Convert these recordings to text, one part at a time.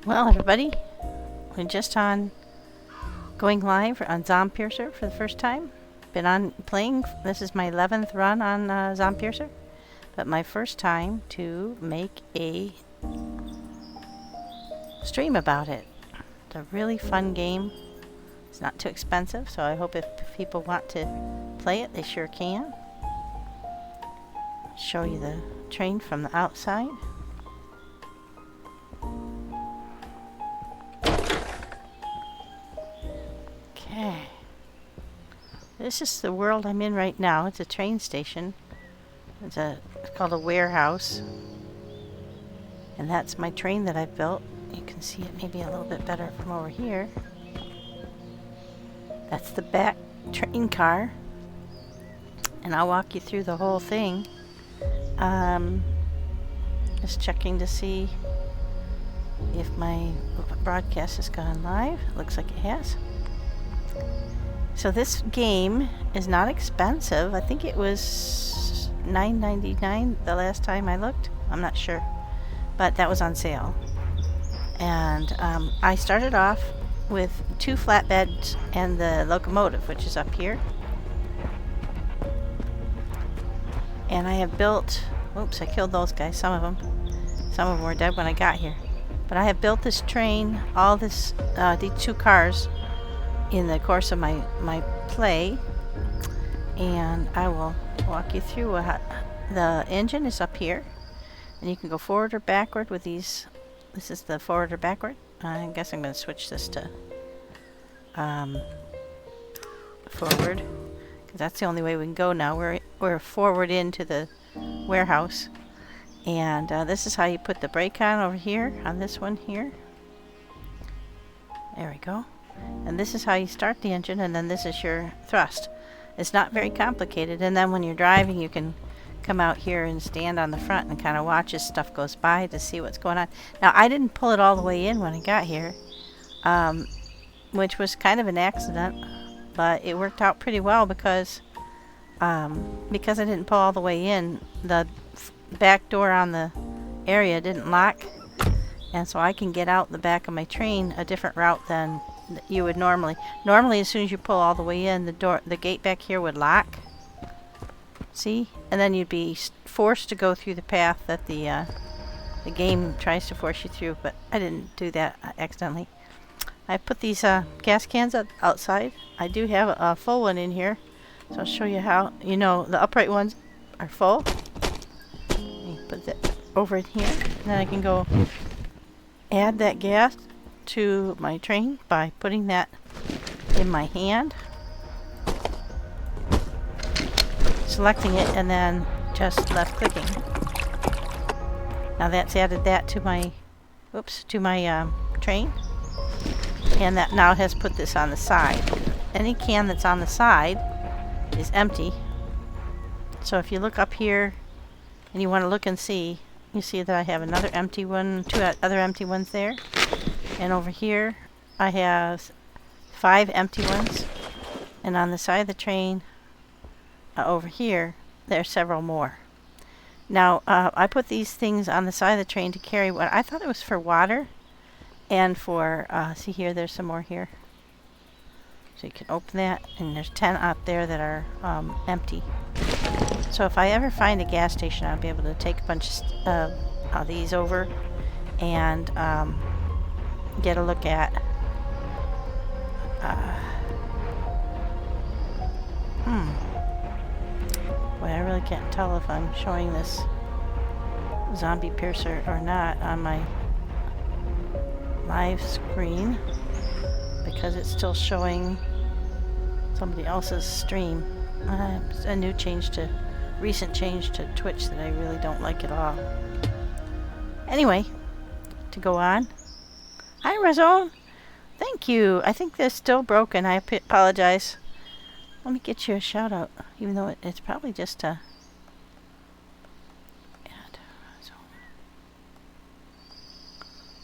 Well, everybody, we're just on going live on Zompiercer for the first time. Been on playing. This is my 11th run on Zompiercer, but my first time to make a stream about it. It's a really fun game. It's not too expensive, so I hope if people want to play it, they sure can. Show you the train from the outside. Okay. This is the world I'm in right now. It's a train station. It's called a warehouse. And that's my train that I've built. You can see it maybe a little bit better from over here. That's the back train car. And I'll walk you through the whole thing. Just checking to see if my broadcast has gone live. It looks like it has. So this game is not expensive. I think it was $9.99 the last time I looked. I'm not sure. But that was on sale. And I started off with 2 flatbeds and the locomotive, which is up here. And I have built... Oops, I killed those guys, some of them. Some of them were dead when I got here. But I have built this train, all this, these 2 cars in the course of my play. And I will walk you through the engine is up here. And you can go forward or backward with these. This is the forward or backward. I guess I'm going to switch this to forward, because that's the only way we can go now. We're forward into the warehouse. And this is how you put the brake on over here, on this one here. There we go. And this is how you start the engine, and then this is your thrust. It's not very complicated, and then when you're driving you can come out here and stand on the front and kind of watch as stuff goes by to see what's going on. Now, I didn't pull it all the way in when I got here, which was kind of an accident, but it worked out pretty well because I didn't pull all the way in. The back door on the area didn't lock, and so I can get out the back of my train a different route than you would normally. Normally, as soon as you pull all the way in, the gate back here would lock. See? And then you'd be forced to go through the path that the game tries to force you through, but I didn't do that accidentally. I put these gas cans outside. I do have a full one in here, so I'll show you how. You know, the upright ones are full. You put that over in here, and then I can go add that gas to my train by putting that in my hand, selecting it, and then just left clicking. Now that's added that to my train, and that now has put this on the side. Any can that's on the side is empty. So if you look up here and you want to look and see, you see that I have another empty one, 2 other empty ones there. And over here, I have 5 empty ones. And on the side of the train, over here, there are several more. Now, I put these things on the side of the train to carry what I thought it was for water. And for, see here, there's some more here. So you can open that, and there's 10 out there that are empty. So if I ever find a gas station, I'll be able to take a bunch of these over and get a look at Boy, I really can't tell if I'm showing this Zompiercer or not on my live screen, because it's still showing somebody else's stream. It's a new recent change to Twitch that I really don't like at all. Anyway, to go on. Hi, Razone. Thank you. I think they're still broken. I apologize. Let me get you a shout out, even though it's probably just a ad.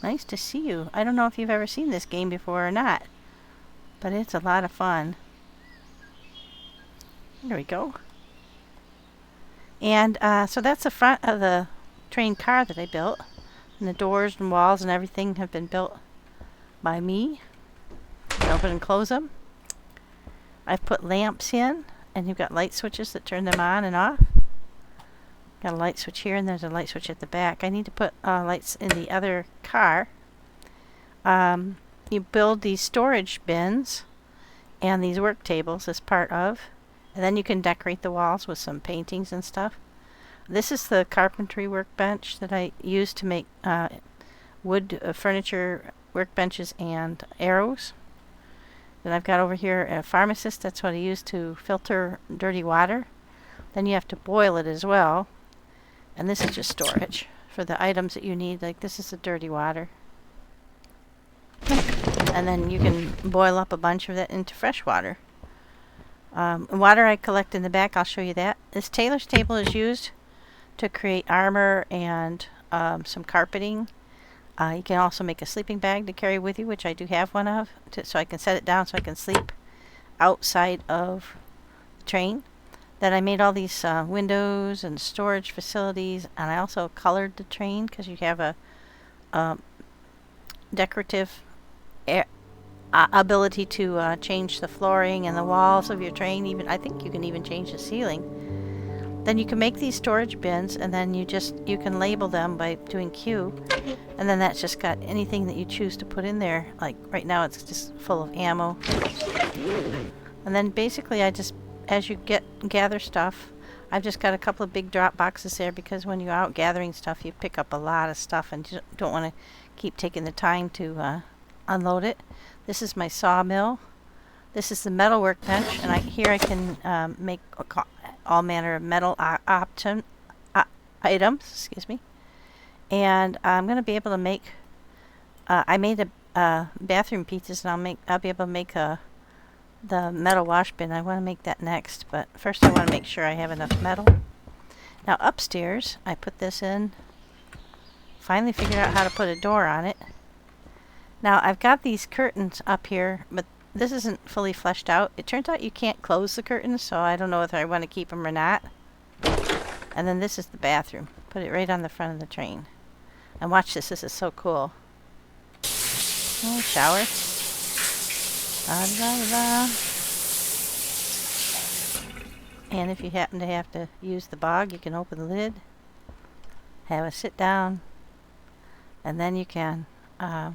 Nice to see you. I don't know if you've ever seen this game before or not, but it's a lot of fun. There we go. And so that's the front of the train car that I built. And the doors and walls and everything have been built by me. You can open and close them. I've put lamps in, and you've got light switches that turn them on and off. Got a light switch here, and there's a light switch at the back. I need to put lights in the other car. You build these storage bins and these work tables as part of, and then you can decorate the walls with some paintings and stuff. This is the carpentry workbench that I use to make wood furniture workbenches and arrows. Then I've got over here a pharmacist. That's what I use to filter dirty water. Then you have to boil it as well. And this is just storage for the items that you need. Like this is the dirty water. And then you can boil up a bunch of it into fresh water. Water I collect in the back, I'll show you that. This tailor's table is used to create armor and some carpeting. You can also make a sleeping bag to carry with you, which I do have one of, so I can set it down so I can sleep outside of the train. Then I made all these windows and storage facilities, and I also colored the train because you have a decorative ability to change the flooring and the walls of your train. Even I think you can even change the ceiling. Then you can make these storage bins, and then you can label them by doing Q, and then that's just got anything that you choose to put in there. Like right now it's just full of ammo. And then basically as you gather stuff, I've just got a couple of big drop boxes there because when you're out gathering stuff you pick up a lot of stuff and you don't want to keep taking the time to unload it. This is my sawmill. This is the metal workbench, and here I can make all manner of metal items, excuse me. And I'm going to be able to make, I made a bathroom pieces, and I'll be able to make the metal wash bin. I want to make that next, but first I want to make sure I have enough metal. Now upstairs, I put this in, finally figured out how to put a door on it. Now I've got these curtains up here, but this isn't fully fleshed out. It turns out you can't close the curtains, so I don't know whether I want to keep them or not. And then this is the bathroom. Put it right on the front of the train. And watch this. This is so cool. Oh, shower. La, la, la. And if you happen to have to use the bog, you can open the lid, have a sit down, and then you can watch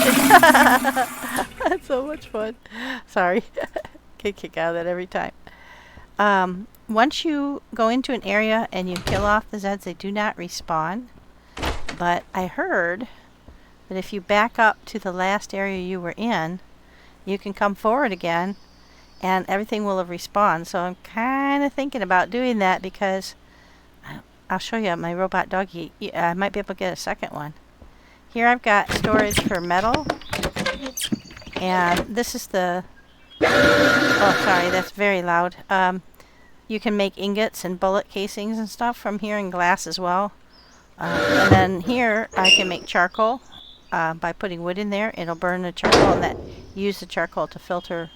it. That's so much fun. Sorry. Get a kick out of that every time. Once you go into an area and you kill off the Zeds, they do not respawn. But I heard that if you back up to the last area you were in, you can come forward again and everything will have respawned. So I'm kind of thinking about doing that because I'll show you my robot doggy. I might be able to get a second one. Here I've got storage for metal, and this is the, oh sorry, that's very loud. You can make ingots and bullet casings and stuff from here, and glass as well. And then here I can make charcoal by putting wood in there. It'll burn the charcoal, and that use the charcoal to filter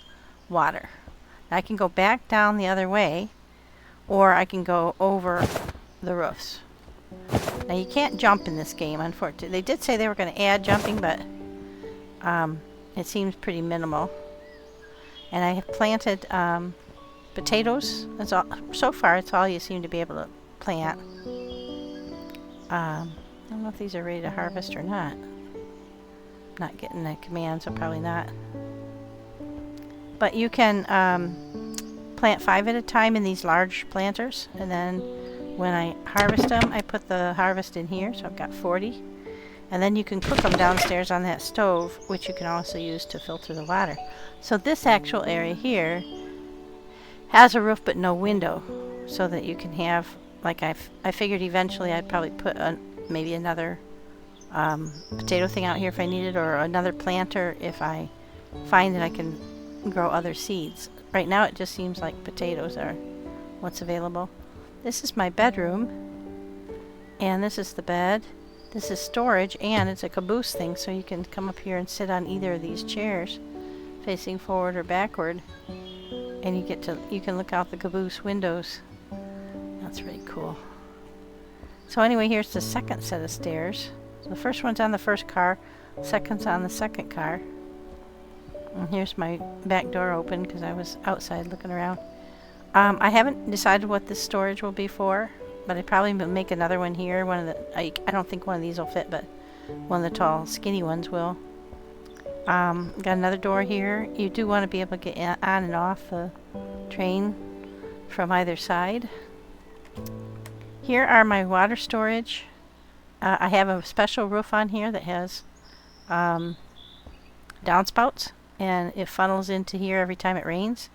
water. I can go back down the other way, or I can go over the roofs. Now you can't jump in this game, unfortunately. They did say they were going to add jumping, but it seems pretty minimal. And I have planted potatoes. That's all. So far, it's all you seem to be able to plant. I don't know if these are ready to harvest or not. Not getting the command, so probably not. But you can plant 5 at a time in these large planters, and then when I harvest them, I put the harvest in here, so I've got 40. And then you can cook them downstairs on that stove, which you can also use to filter the water. So this actual area here has a roof but no window, so that you can have, like I figured eventually I'd probably put maybe another potato thing out here if I needed, or another planter if I find that I can grow other seeds. Right now it just seems like potatoes are what's available. This is my bedroom, and this is the bed. This is storage, and it's a caboose thing, so you can come up here and sit on either of these chairs, facing forward or backward, and you can look out the caboose windows That's really cool. So anyway, here's the second set of stairs. So the first one's on the first car, second's on the second car. And here's my back door open because I was outside looking around. I haven't decided what this storage will be for, but I probably will make another one here. One of the I don't think one of these will fit, but one of the tall, skinny ones will. Got another door here. You do want to be able to get on and off the train from either side. Here are my water storage. I have a special roof on here that has downspouts, and it funnels into here every time it rains.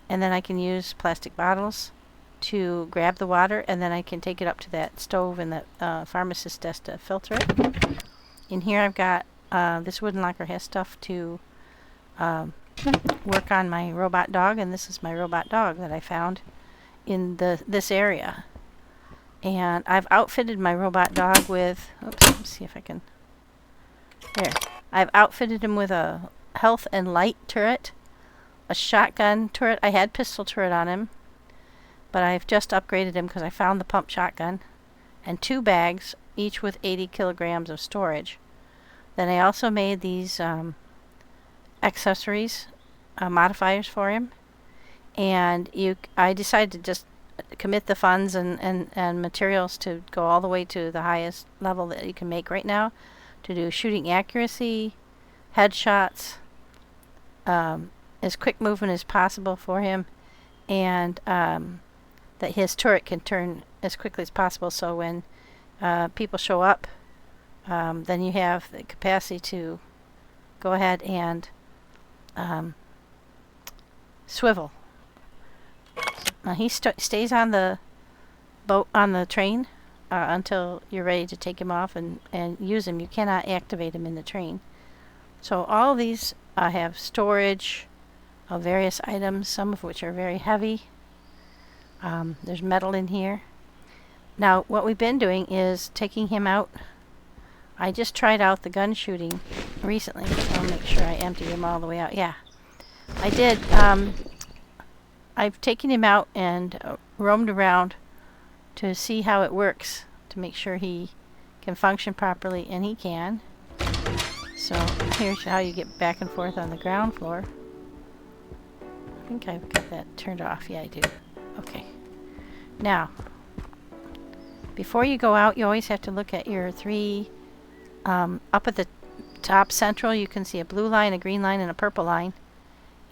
And then I can use plastic bottles to grab the water, and then I can take it up to that stove in the pharmacist's desk to filter it. In here I've got this wooden locker has stuff to work on my robot dog, and this is my robot dog that I found in this area. And I've outfitted my robot dog with, oops, let's see if I can, there. I've outfitted him with a health and light turret, a shotgun turret. I had pistol turret on him, but I've just upgraded him because I found the pump shotgun, and 2 bags, each with 80 kilograms of storage. Then I also made these accessories, modifiers for him, and I decided to just commit the funds and materials to go all the way to the highest level that you can make right now, to do shooting accuracy, headshots, as quick movement as possible for him, and that his turret can turn as quickly as possible, so when people show up, then you have the capacity to go ahead and swivel. He stays on the boat, on the train, until you're ready to take him off and use him. You cannot activate him in the train. So all of these have storage of various items, some of which are very heavy. There's metal in here. Now what we've been doing is taking him out. I just tried out the gun shooting recently. I'll make sure I empty him all the way out. Yeah, I did. I've taken him out and roamed around to see how it works, to make sure he can function properly, and he can. So here's how you get back and forth on the ground floor. I think I've got that turned off. Yeah, I do. Okay. Now, before you go out, you always have to look at your 3, up at the top central, you can see a blue line, a green line, and a purple line.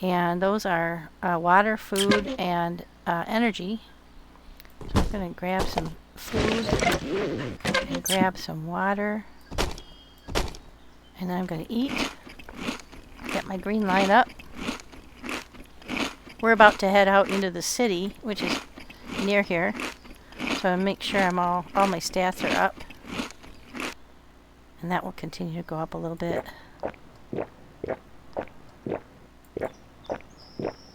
And those are water, food, and energy. So I'm going to grab some food and grab some water. And then I'm going to eat. Get my green line up. We're about to head out into the city, which is near here. So I make sure all my stats are up. And that will continue to go up a little bit.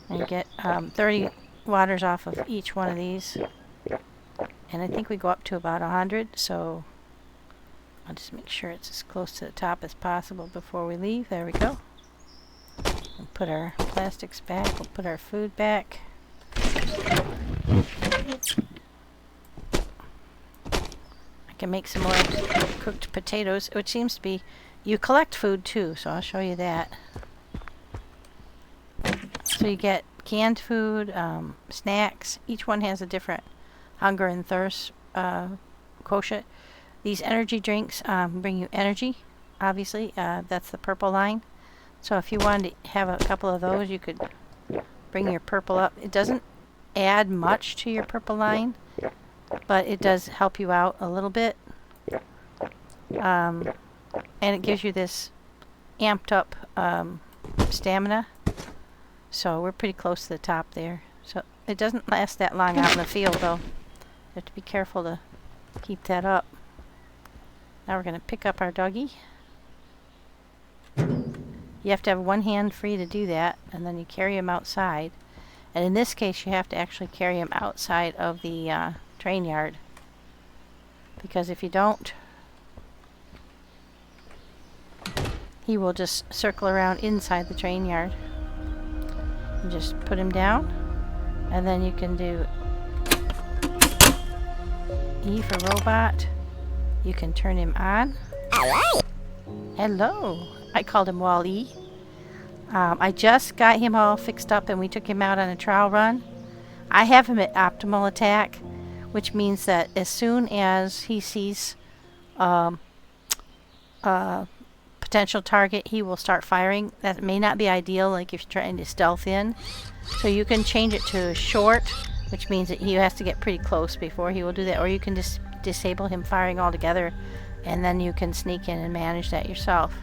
And you get 30 waters off of each one of these. And I think we go up to about 100, so I'll just make sure it's as close to the top as possible before we leave. There we go. We'll put our plastics back. We'll put our food back. I can make some more cooked potatoes, which seems to be, you collect food too, so I'll show you that. So you get canned food, snacks. Each one has a different hunger and thirst quotient. These energy drinks bring you energy, obviously. That's the purple line. So if you wanted to have a couple of those, you could bring your purple up. It doesn't add much to your purple line, but it does help you out a little bit. And it gives you this amped up stamina. So we're pretty close to the top there. So it doesn't last that long out in the field, though. You have to be careful to keep that up. Now we're going to pick up our doggy. You have to have one hand free to do that, and then you carry him outside. And in this case, you have to actually carry him outside of the train yard. Because if you don't, he will just circle around inside the train yard. You just put him down, and then you can do E for robot. You can turn him on. Hello. I called him Wall-E. I just got him all fixed up and we took him out on a trial run. I have him at optimal attack, which means that as soon as he sees potential target, he will start firing. That may not be ideal, like if you're trying to stealth in. So you can change it to short, which means that he has to get pretty close before he will do that, or you can just disable him firing altogether, and then you can sneak in and manage that yourself.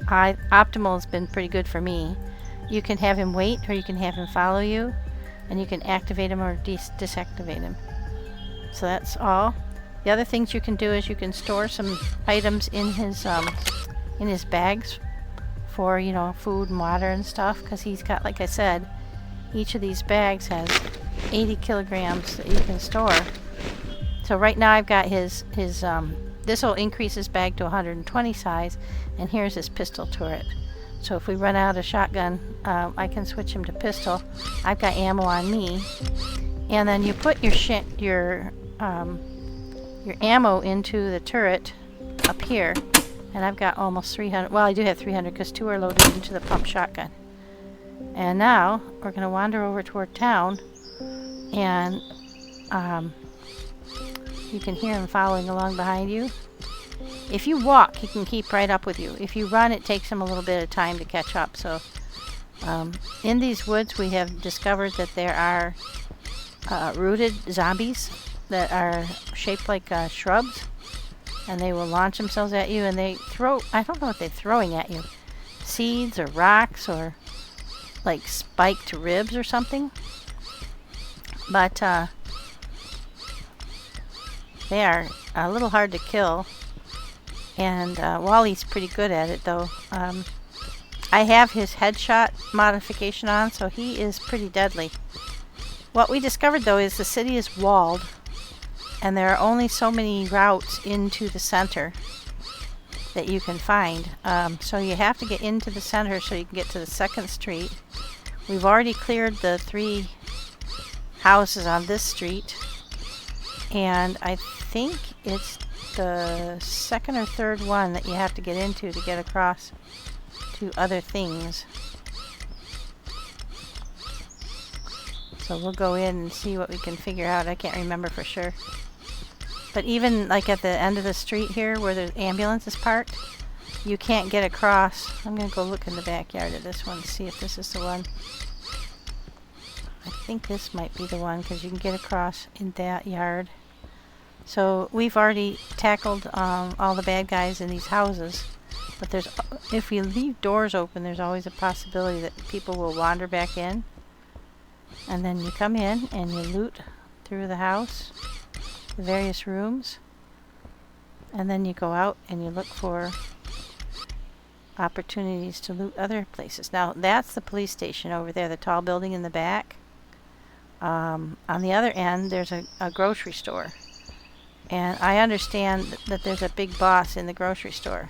Optimal has been pretty good for me. You can have him wait, or you can have him follow you, and you can activate him or disactivate him. So that's all. The other things you can do is you can store some items in his bags for, you know, food and water and stuff, because he's got, like I said, each of these bags has 80 kilograms that you can store. So right now I've got his this will increase his bag to 120 size, and here's his pistol turret. So if we run out of shotgun, I can switch him to pistol. I've got ammo on me, and then you put your ammo into the turret up here, and I've got almost 300. Well, I do have 300 because 2 are loaded into the pump shotgun. And now we're going to wander over toward town, and you can hear him following along behind you. If you walk, he can keep right up with you. If you run, it takes him a little bit of time to catch up. So in these woods, we have discovered that there are rooted zombies that are shaped like shrubs, and they will launch themselves at you, and they throw, I don't know what they're throwing at you, seeds or rocks or like spiked ribs or something, but they are a little hard to kill, and Wally's pretty good at it though. I have his headshot modification on, so he is pretty deadly. What we discovered though is the city is walled, and there are only so many routes into the center that you can find. So you have to get into the center so you can get to the 2nd street. We've already cleared the 3 houses on this street, and I think it's the 2nd or 3rd one that you have to get into to get across to other things. So we'll go in and see what we can figure out. I can't remember for sure. But even like at the end of the street here where the ambulance is parked, you can't get across. I'm going to go look in the backyard of this one and see if this is the one. I think this might be the one because you can get across in that yard. So we've already tackled all the bad guys in these houses. But if you leave doors open, there's always a possibility that people will wander back in. And then you come in and you loot through the house, the various rooms, and then you go out and you look for opportunities to loot other places. Now that's the police station over there, the tall building in the back. On the other end there's a grocery store, and I understand that there's a big boss in the grocery store.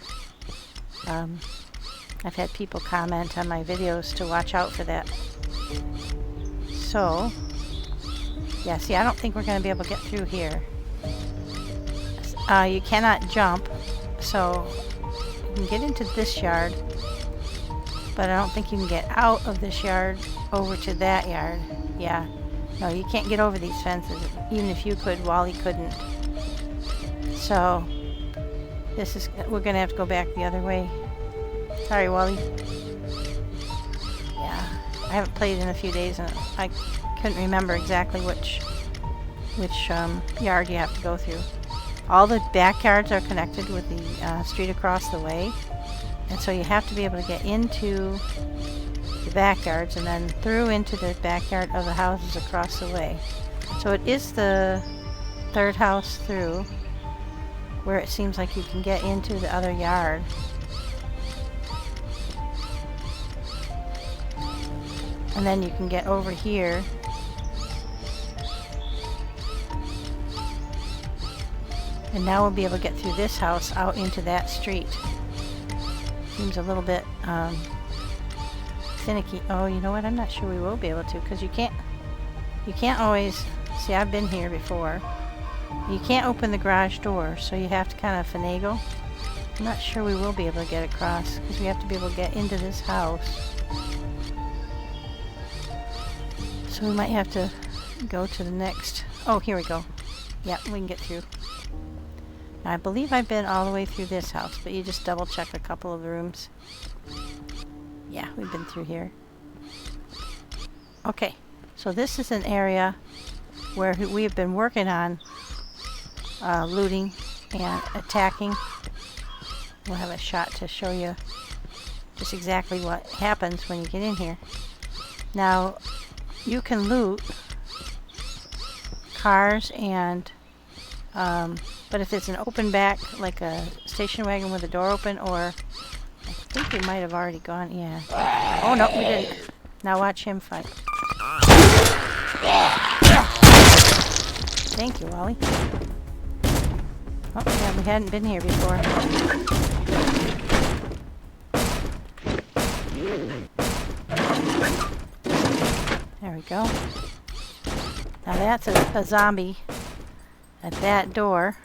I've had people comment on my videos to watch out for that. So yeah, see, I don't think we're going to be able to get through here. You cannot jump, so you can get into this yard, but I don't think you can get out of this yard over to that yard. Yeah, no, you can't get over these fences. Even if you could, Wally couldn't. So we're going to have to go back the other way. Sorry, Wally. Yeah, I haven't played in a few days, and I couldn't remember exactly which yard you have to go through. All the backyards are connected with the street across the way, and so you have to be able to get into the backyards and then through into the backyard of the houses across the way. So it is the 3rd house through where it seems like you can get into the other yard. And then you can get over here. And now we'll be able to get through this house out into that street. Seems a little bit finicky. Oh, you know what? I'm not sure we will be able to, because you can't always see. I've been here before, You can't open the garage door, so you have to kind of finagle. I'm not sure we will be able to get across because we have to be able to get into this house. So we might have to go to the next. Oh, here we go. Yeah, we can get through. Now, I believe I've been all the way through this house, but you just double check a couple of the rooms. Yeah, we've been through here. Okay, so this is an area where we have been working on looting and attacking. We'll have a shot to show you just exactly what happens when you get in here. Now, you can loot cars and but if it's an open back, like a station wagon with the door open, or I think we might have already gone, yeah. Oh no, we didn't. Now watch him fight. Thank you, Wally. Oh yeah, we hadn't been here before. There we go. Now that's a zombie at that door.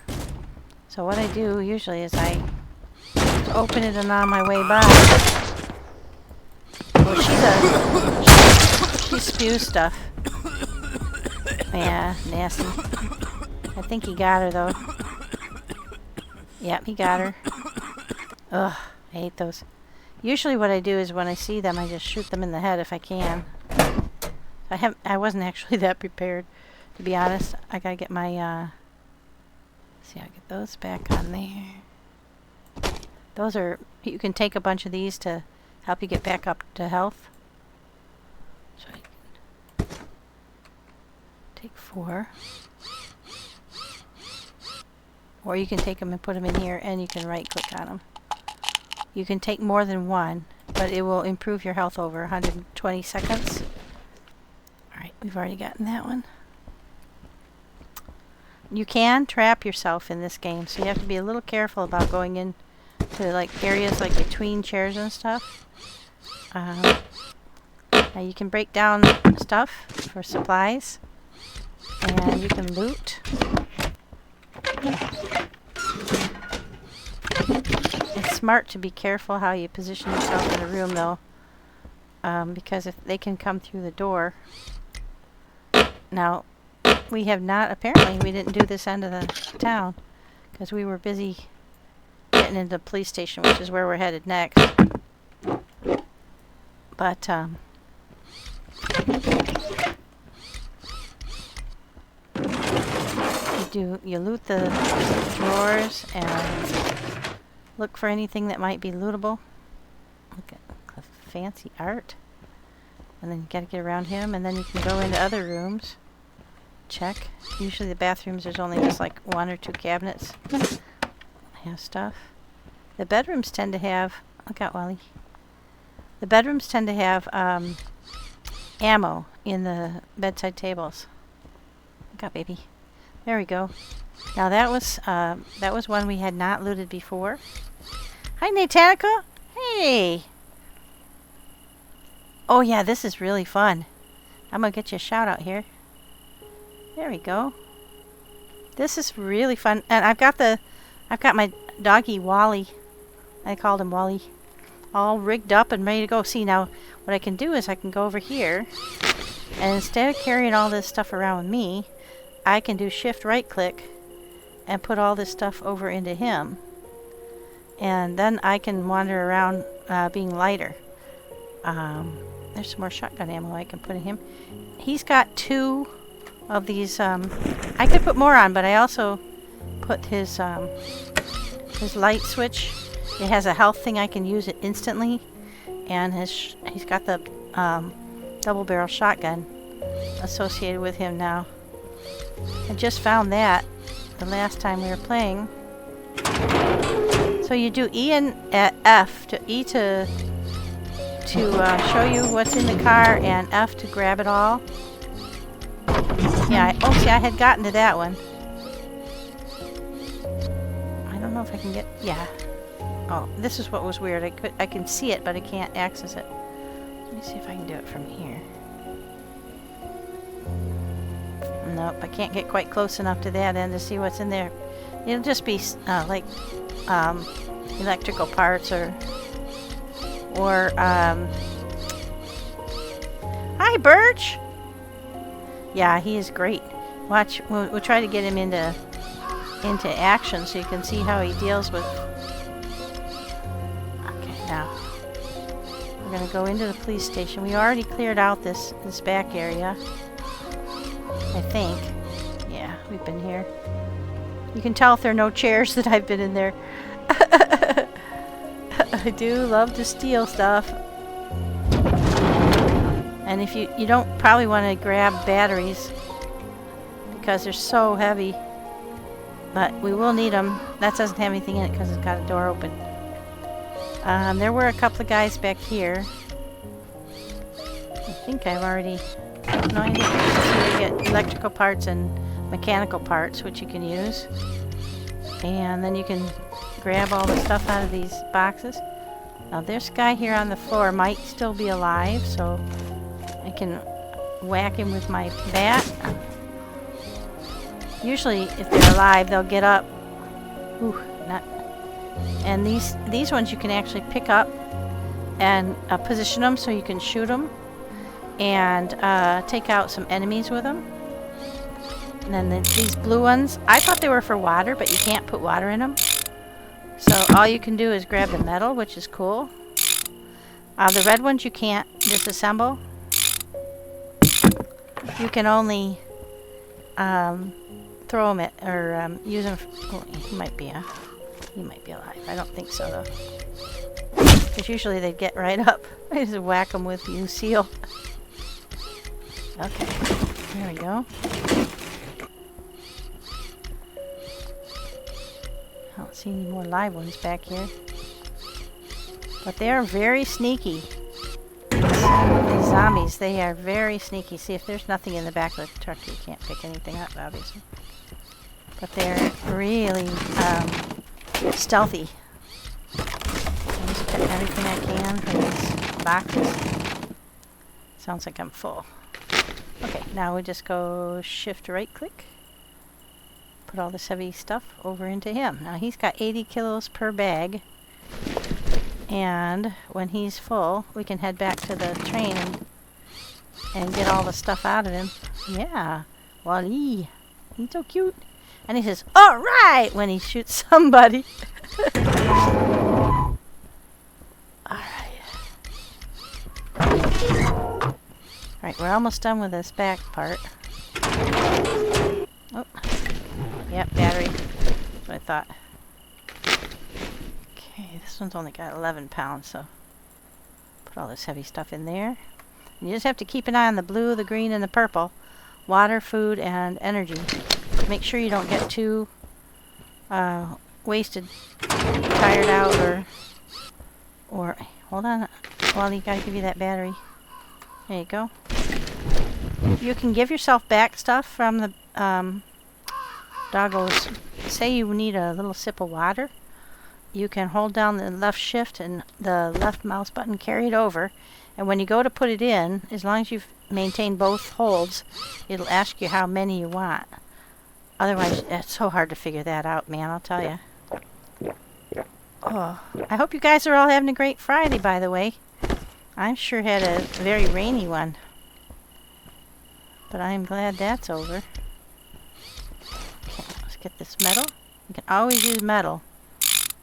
So what I do usually is I open it and on my way by. Well, she spews stuff. Yeah, nasty. I think he got her though. Yep, he got her. Ugh, I hate those. Usually what I do is when I see them, I just shoot them in the head if I can. I wasn't actually that prepared, to be honest. I gotta get my see, I'll get those back on there. Those are, you can take a bunch of these to help you get back up to health. So I can take 4. Or you can take them and put them in here, and you can right click on them. You can take more than one, but it will improve your health over 120 seconds. Alright, we've already gotten that one. You can trap yourself in this game, so you have to be a little careful about going in to like areas like between chairs and stuff. Now you can break down stuff for supplies, and you can loot. It's smart to be careful how you position yourself in a room though, because if they can come through the door. Now, we have not, apparently we didn't do this end of the town because we were busy getting into the police station, which is where we're headed next. But you loot the drawers and look for anything that might be lootable. Look at the fancy art. And then you gotta get around him, and then you can go into other rooms. Check. Usually the bathrooms, there's only just like 1 or 2 cabinets. Have stuff. The bedrooms tend to have, look out, Wally. The bedrooms tend to have ammo in the bedside tables. Look out, baby. There we go. Now that was one we had not looted before. Hi, Natanica. Hey. Oh yeah, this is really fun. I'm gonna get you a shout out here. There we go. This is really fun, and I've got my doggy Wally. I called him Wally. All rigged up and ready to go. See, now what I can do is I can go over here, and instead of carrying all this stuff around with me, I can do shift right click and put all this stuff over into him, and then I can wander around being lighter. There's some more shotgun ammo I can put in him. He's got 2 of these. I could put more on, but I also put his light switch. It has a health thing. I can use it instantly, and he's got the double barrel shotgun associated with him now. I just found that the last time we were playing. So you do E and F to E to show you what's in the car, and F to grab it all. Yeah, see, I had gotten to that one. I don't know if I can get, yeah. Oh, this is what was weird. I can see it, but I can't access it. Let me see if I can do it from here. Nope, I can't get quite close enough to that end to see what's in there. It'll just be like electrical parts or hi, Birch! Yeah, he is great. Watch, we'll try to get him into action so you can see how he deals with... Okay, now we're going to go into the police station. We already cleared out this back area, I think. Yeah, we've been here. You can tell if there are no chairs that I've been in there. I do love to steal stuff. And if you don't probably want to grab batteries because they're so heavy. But we will need them. That doesn't have anything in it because it's got a door open. There were a couple of guys back here. I think I've already... No, I didn't. You get electrical parts and mechanical parts, which you can use. And then you can grab all the stuff out of these boxes. Now this guy here on the floor might still be alive, so I can whack him with my bat. Usually if they're alive they'll get up. Ooh, not. And these ones you can actually pick up and position them so you can shoot them and take out some enemies with them. And then these blue ones, I thought they were for water, but you can't put water in them. So all you can do is grab the metal, which is cool. The red ones you can't disassemble. You can only throw them at, or use them. Oh, he might be alive. I don't think so though, because usually they get right up. I just whack them with U-Seal. Okay, there we go. I don't see any more live ones back here. But they are very sneaky. These zombies, they are very sneaky. See, if there's nothing in the back of the truck, you can't pick anything up, obviously. But they're really stealthy. I'm just putting everything I can from these boxes. Sounds like I'm full. Okay, now we just go shift right click. Put all this heavy stuff over into him. Now he's got 80 kilos per bag. And when he's full, we can head back to the train and get all the stuff out of him. Yeah. Wally. He's so cute. And he says, "All right," when he shoots somebody. Alright, we're almost done with this back part. Oh. Yep, battery. That's what I thought. Okay, this one's only got 11 pounds, so put all this heavy stuff in there. And you just have to keep an eye on the blue, the green, and the purple. Water, food, and energy. Make sure you don't get too wasted, tired out, or hold on. Well, you gotta give you that battery. There you go. You can give yourself back stuff from the doggos. Say you need a little sip of water. You can hold down the left shift and the left mouse button, carry it over, and when you go to put it in, as long as you've maintained both holds, it'll ask you how many you want. Otherwise, it's so hard to figure that out, man, I'll tell you. Oh, I hope you guys are all having a great Friday, by the way. I sure had a very rainy one. But I'm glad that's over. Okay, let's get this metal. You can always use metal.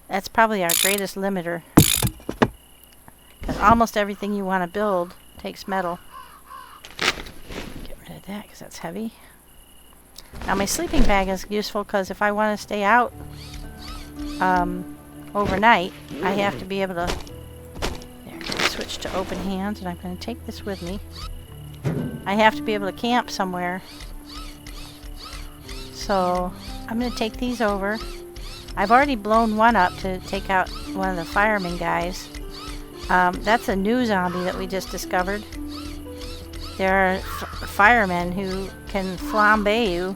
That's probably our greatest limiter. Because almost everything you want to build takes metal. Get rid of that because that's heavy. Now my sleeping bag is useful because if I want to stay out overnight, I have to be able to... There, switch to open hands, and I'm going to take this with me. I have to be able to camp somewhere. So I'm going to take these over. I've already blown one up to take out one of the fireman guys. That's a new zombie that we just discovered. There are firemen who can flambe you.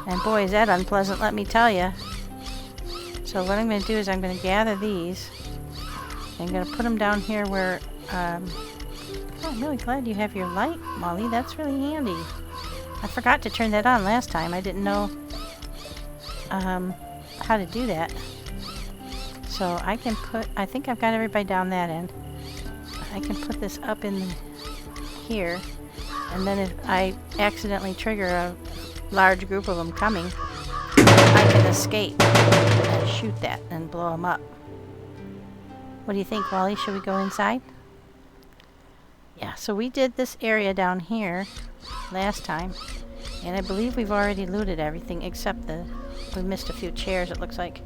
And boy, is that unpleasant, let me tell you. So what I'm going to do is I'm going to gather these. I'm going to put them down here where... I'm really glad you have your light, Molly. That's really handy. I forgot to turn that on last time. I didn't know how to do that. So I can put, I think I've got everybody down that end. I can put this up in here, and then if I accidentally trigger a large group of them coming, I can escape and shoot that and blow them up. What do you think, Wally? Should we go inside? Yeah, so we did this area down here last time, and I believe we've already looted everything except we missed a few chairs, it looks like.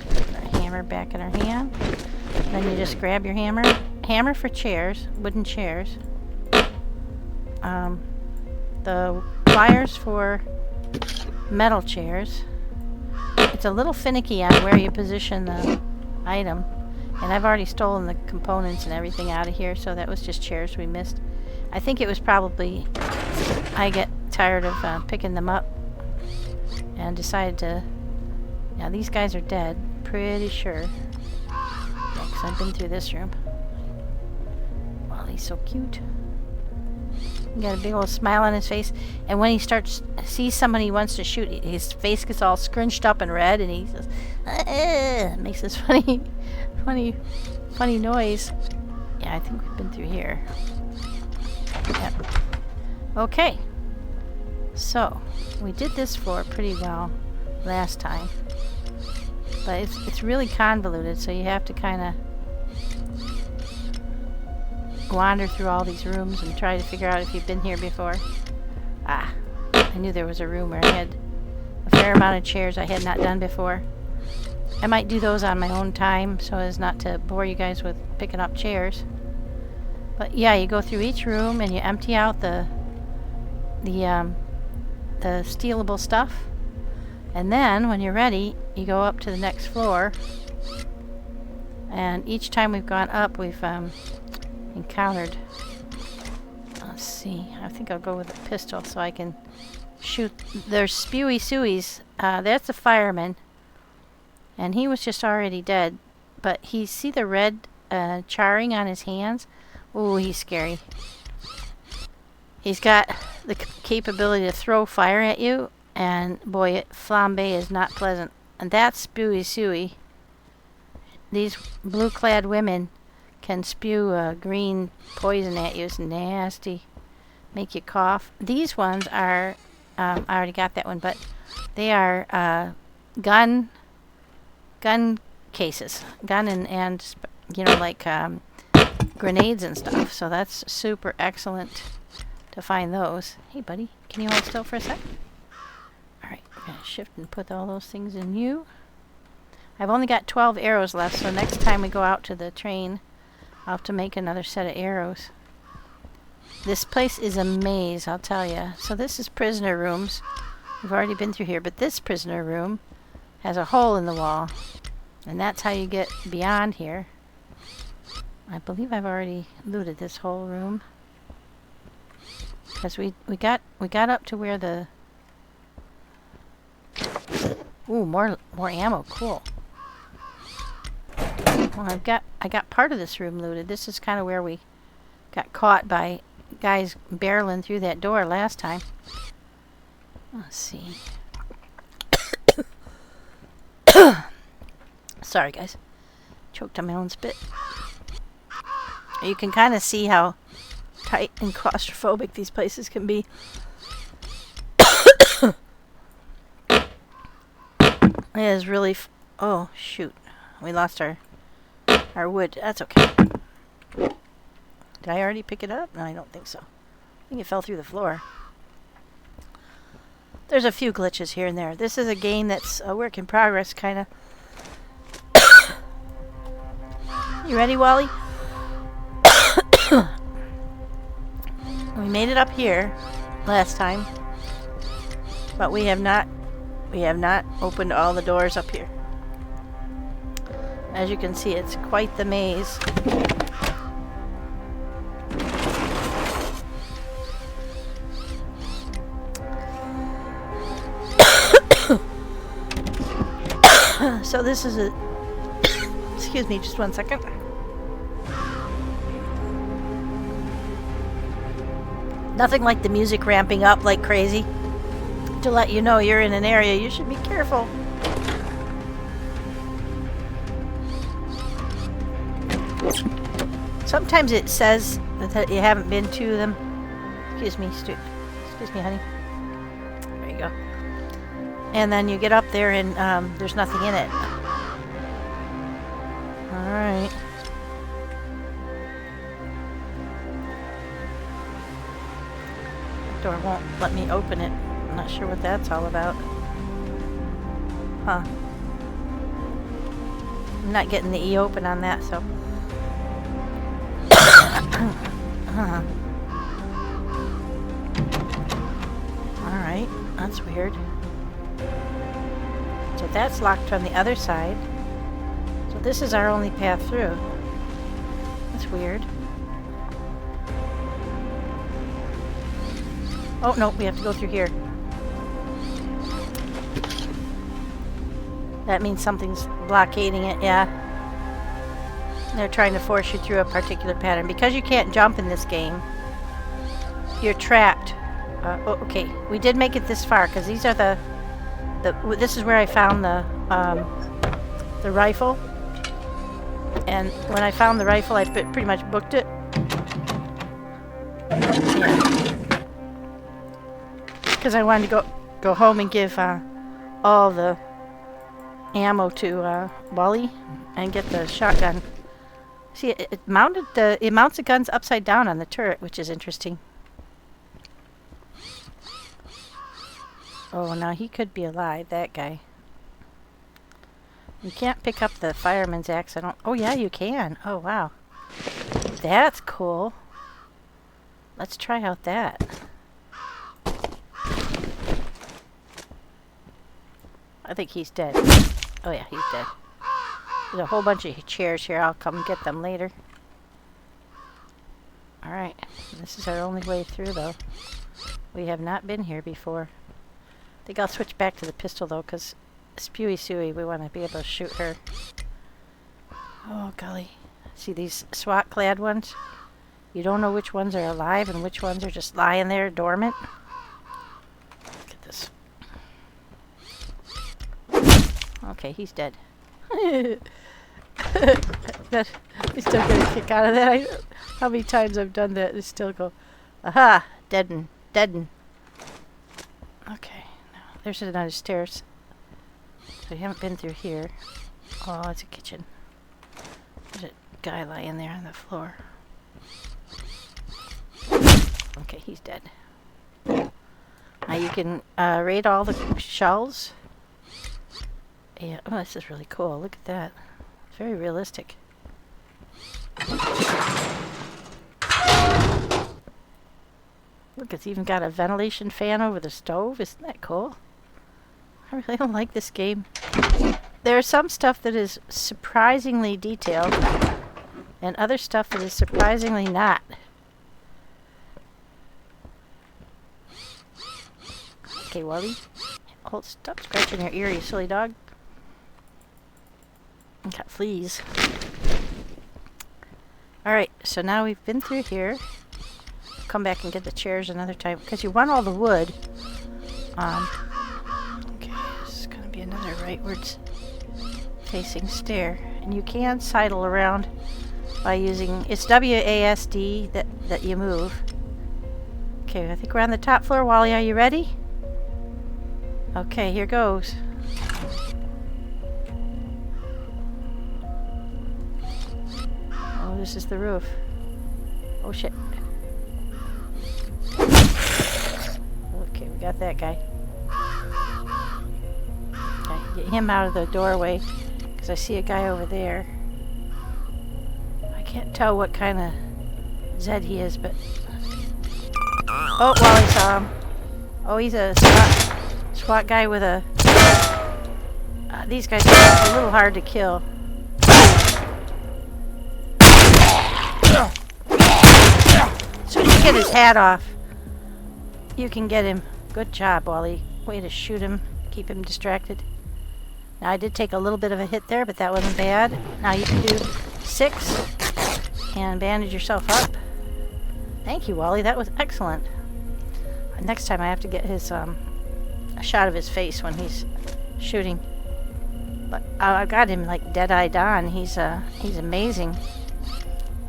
Put our hammer back in our hand. Then you just grab your hammer. Hammer for chairs, wooden chairs. The wires for metal chairs. It's a little finicky on where you position the item. And I've already stolen the components and everything out of here, so that was just chairs we missed. I think it was probably I get tired of picking them up and decided to... Now these guys are dead, pretty sure. Yeah, 'cause I've been through this room. Well, he's so cute. He got a big old smile on his face, and when he sees somebody he wants to shoot, his face gets all scrunched up and red, and he says, makes this funny noise. Yeah, I think we've been through here. Yep. Okay. So, we did this floor pretty well last time. But it's really convoluted, so you have to kind of wander through all these rooms and try to figure out if you've been here before. Ah, I knew there was a room where I had a fair amount of chairs I had not done before. I might do those on my own time so as not to bore you guys with picking up chairs. But yeah, you go through each room and you empty out the stealable stuff. And then when you're ready, you go up to the next floor. And each time we've gone up, we've encountered... Let's see. I think I'll go with a pistol so I can shoot. There's Spewy Suey's. That's a fireman. And he was just already dead. But see the red charring on his hands? Ooh, he's scary. He's got the capability to throw fire at you. And boy, flambe is not pleasant. And that's Spewy Suey. These blue-clad women can spew green poison at you. It's nasty. Make you cough. These ones are... I already got that one, but they are gun cases. Gun and you know, like grenades and stuff. So that's super excellent to find those. Hey, buddy. Can you hold still for a sec? Alright, we're going to shift and put all those things in you. I've only got 12 arrows left, so next time we go out to the train, I'll have to make another set of arrows. This place is a maze, I'll tell you. So this is prisoner rooms. We've already been through here, but this prisoner room has a hole in the wall. And that's how you get beyond here. I believe I've already looted this whole room. Because we got up to where the... Ooh, more ammo, cool. Well, I got part of this room looted. This is kind of where we got caught by guys barreling through that door last time. Let's see. Sorry, guys. Choked on my own spit. You can kind of see how tight and claustrophobic these places can be. It is really... oh, shoot. We lost our wood. That's okay. Did I already pick it up? No, I don't think so. I think it fell through the floor. There's a few glitches here and there. This is a game that's a work in progress, kind of. You ready, Wally? We made it up here last time, but we have not opened all the doors up here. As you can see, it's quite the maze. So this is a... excuse me, just one second. Nothing like the music ramping up like crazy to let you know you're in an area. You should be careful. Sometimes it says that you haven't been to them. Excuse me, excuse me, honey. There you go. And then you get up there and there's nothing in it. Alright. Door won't let me open it. I'm not sure what that's all about. Huh. I'm not getting the E open on that, so. Alright, that's weird. So that's locked from the other side. So this is our only path through. That's weird. Oh, no, we have to go through here. That means something's blockading it, yeah. They're trying to force you through a particular pattern. Because you can't jump in this game, you're trapped. Oh, okay, we did make it this far, because these are this is where I found the rifle. And when I found the rifle, I pretty much booked it. Yeah. Because I wanted to go home and give all the ammo to Wally and get the shotgun. See, it mounts the guns upside down on the turret, which is interesting. Oh, now he could be alive, that guy. You can't pick up the fireman's axe. Oh, yeah, you can. Oh, wow. That's cool. Let's try out that. I think he's dead. Oh, yeah, he's dead. There's a whole bunch of chairs here. I'll come get them later. Alright. This is our only way through, though. We have not been here before. I think I'll switch back to the pistol, though, because Spewy Suey, we want to be able to shoot her. Oh, golly. See these SWAT-clad ones? You don't know which ones are alive and which ones are just lying there dormant. Look at this. Okay, he's dead. I still get a kick out of that. How many times I've done that and still go, aha, deaden. Okay, now there's another stairs. So we haven't been through here. Oh, it's a kitchen. There's a guy lying there on the floor. Okay, he's dead. Now you can raid all the shells. Yeah, oh, this is really cool. Look at that. It's very realistic. Look, it's even got a ventilation fan over the stove. Isn't that cool? I really don't like this game. There's some stuff that is surprisingly detailed, and other stuff that is surprisingly not. Okay, Wally. Hold, stop scratching your ear, you silly dog. Got fleas. Alright, so now we've been through here. Come back and get the chairs another time, because you want all the wood. Okay, this is going to be another rightwards facing stair. And you can sidle around by using, it's WASD that you move. Okay, I think we're on the top floor. Wally, are you ready? Okay, here goes. Oh, this is the roof. Oh, shit. Okay, we got that guy. Okay, get him out of the doorway, because I see a guy over there. I can't tell what kind of Zed he is, but... Oh, Wally saw him. Oh, he's a SWAT guy with a... these guys are a little hard to kill. As soon as you get his hat off, you can get him. Good job, Wally. Way to shoot him, keep him distracted. Now, I did take a little bit of a hit there, but that wasn't bad. Now you can do 6 and bandage yourself up. Thank you, Wally. That was excellent. Next time I have to get his a shot of his face when he's shooting. But I got him like dead-eyed on. He's amazing.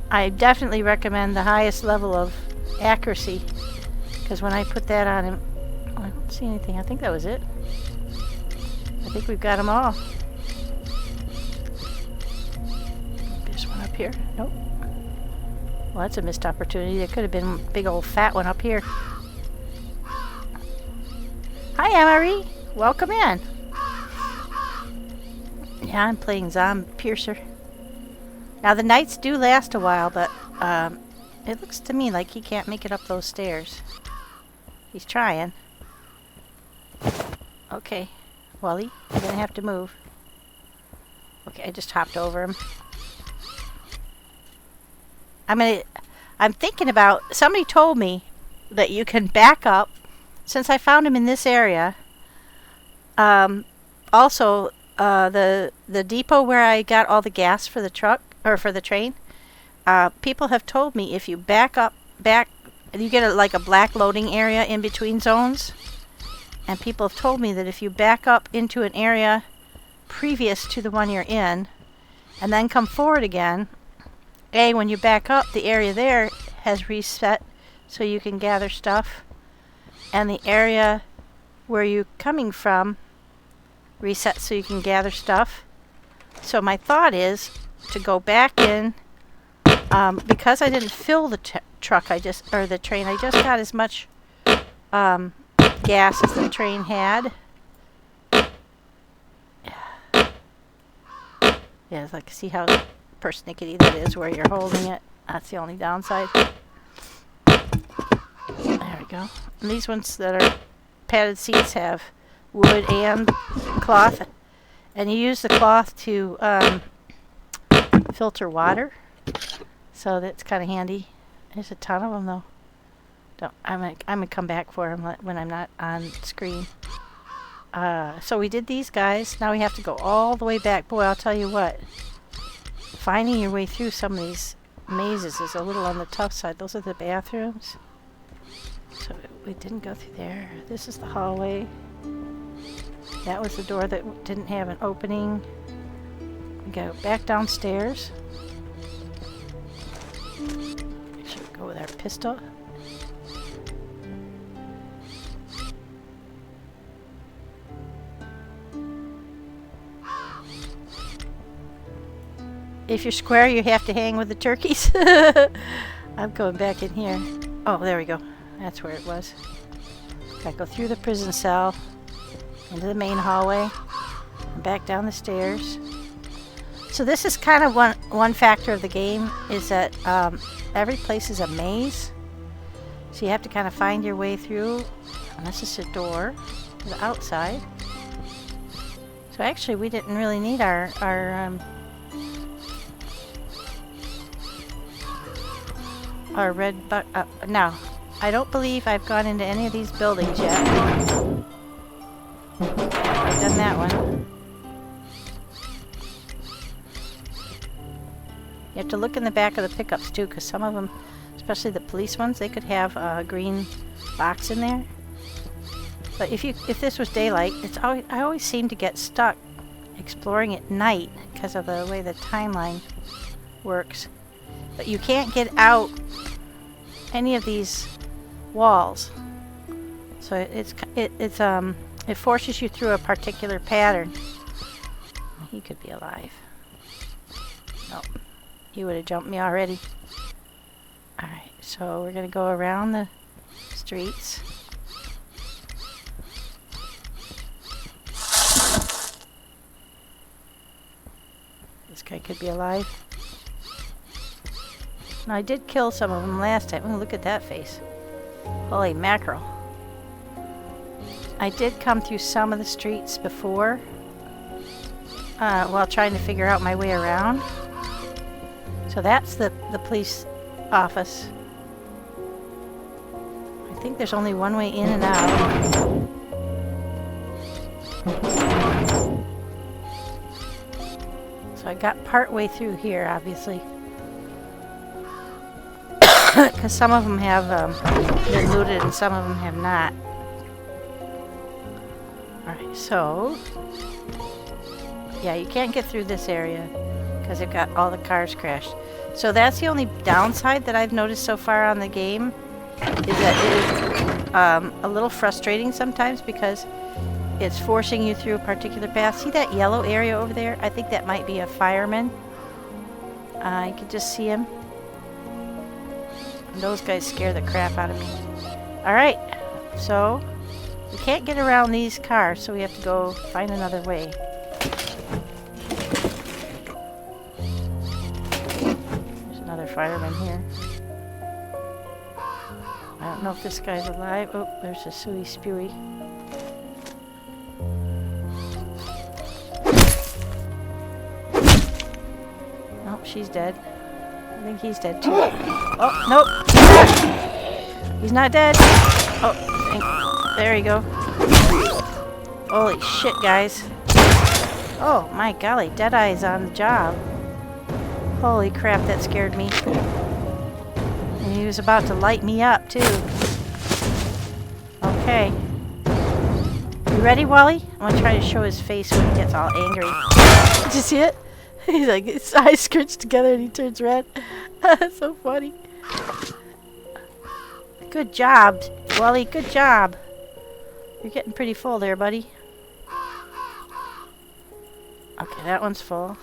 I definitely recommend the highest level of accuracy, because when I put that on him, I don't see anything. I think that was it. I think we've got them all. There's one up here. Nope. Well, that's a missed opportunity. There could have been a big old fat one up here. Hi, Emery. Welcome in. Yeah, I'm playing Zompiercer. Now, the nights do last a while, but it looks to me like he can't make it up those stairs. He's trying. Okay. Wally, you're going to have to move. Okay, I just hopped over him. I'm thinking about, somebody told me that you can back up, since I found him in this area. Also, the depot where I got all the gas for the truck, or for the train, people have told me if you back up, you get like a black loading area in between zones. And people have told me that if you back up into an area previous to the one you're in, and then come forward again, when you back up, the area there has reset so you can gather stuff. And the area where you're coming from resets so you can gather stuff. So my thought is to go back in, because I didn't fill the the train. I just got as much gas as the train had. Yeah, it's like, see how persnickety that is where you're holding it. That's the only downside. There we go. And these ones that are padded seats have wood and cloth, and you use the cloth to filter water, so that's kind of handy. There's a ton of them though. I'm gonna come back for them when I'm not on screen. So we did these guys. Now we have to go all the way back. Boy, I'll tell you what, finding your way through some of these mazes is a little on the tough side. Those are the bathrooms. So we didn't go through there. This is the hallway. That was the door that didn't have an opening. We go back downstairs. Make sure we go with our pistol. If you're square, you have to hang with the turkeys. I'm going back in here. Oh, there we go. That's where it was. Gotta go through the prison cell, into the main hallway, and back down the stairs. So this is kind of one factor of the game, is that every place is a maze. So you have to kind of find your way through. And this is a door to the outside. So actually, we didn't really need our red button. No, I don't believe I've gone into any of these buildings yet. I've done that one. You have to look in the back of the pickups too, because some of them, especially the police ones, they could have a green box in there. But if this was daylight, I always seem to get stuck exploring at night because of the way the timeline works. But you can't get out any of these walls, so it forces you through a particular pattern. He could be alive. Nope, he would have jumped me already. All right, so we're gonna go around the streets. This guy could be alive. Now, I did kill some of them last time. Oh, look at that face. Holy mackerel. I did come through some of the streets before while trying to figure out my way around. So that's the police office. I think there's only one way in and out. So I got part way through here, obviously. because some of them have been looted and some of them have not. Alright, so yeah, you can't get through this area because they've got all the cars crashed. So that's the only downside that I've noticed so far on the game, is that it is a little frustrating sometimes because it's forcing you through a particular path. See that yellow area over there? I think that might be a fireman. You can just see him. And those guys scare the crap out of me. Alright, so we can't get around these cars, so we have to go find another way. There's another fireman here. I don't know if this guy's alive. Oh, there's a Suey Spewy. Oh, she's dead. I think he's dead too. Oh, nope. He's not dead. Oh, there you go. Holy shit, guys. Oh, my golly. Deadeye's on the job. Holy crap, that scared me. And he was about to light me up, too. Okay. You ready, Wally? I'm going to try to show his face when he gets all angry. Did you see it? He's like, his eyes scrunched together and he turns red. That's so funny. Good job, Wally. Good job. You're getting pretty full there, buddy. Okay, that one's full.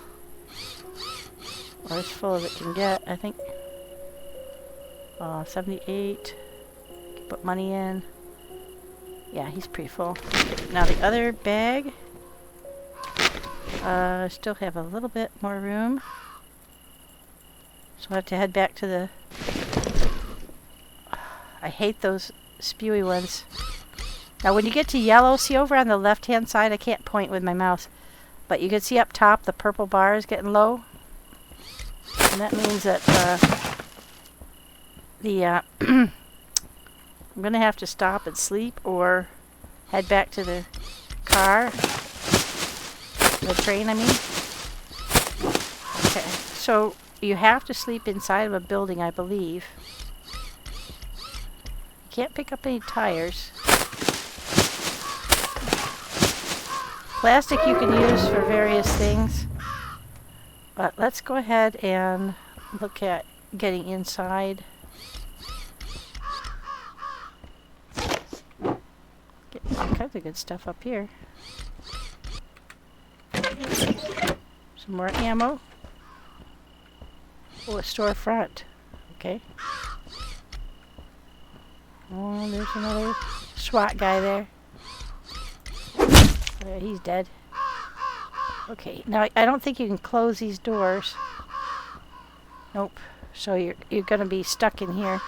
Or as full as it can get, I think. 78. Put money in. Yeah, he's pretty full. Okay, now the other bag. Still have a little bit more room. So I have to head back to the... I hate those spewy ones. Now when you get to yellow, see over on the left hand side, I can't point with my mouse, but you can see up top the purple bar is getting low. And that means that I'm going to have to stop and sleep or head back to the car. The train, I mean. Okay, so you have to sleep inside of a building, I believe. You can't pick up any tires. Plastic you can use for various things. But let's go ahead and look at getting inside. Get all kinds of good stuff up here. Some more ammo. Oh, a storefront. Okay. Oh, there's another SWAT guy there. There, he's dead. Okay, now I don't think you can close these doors. Nope. So you're gonna be stuck in here.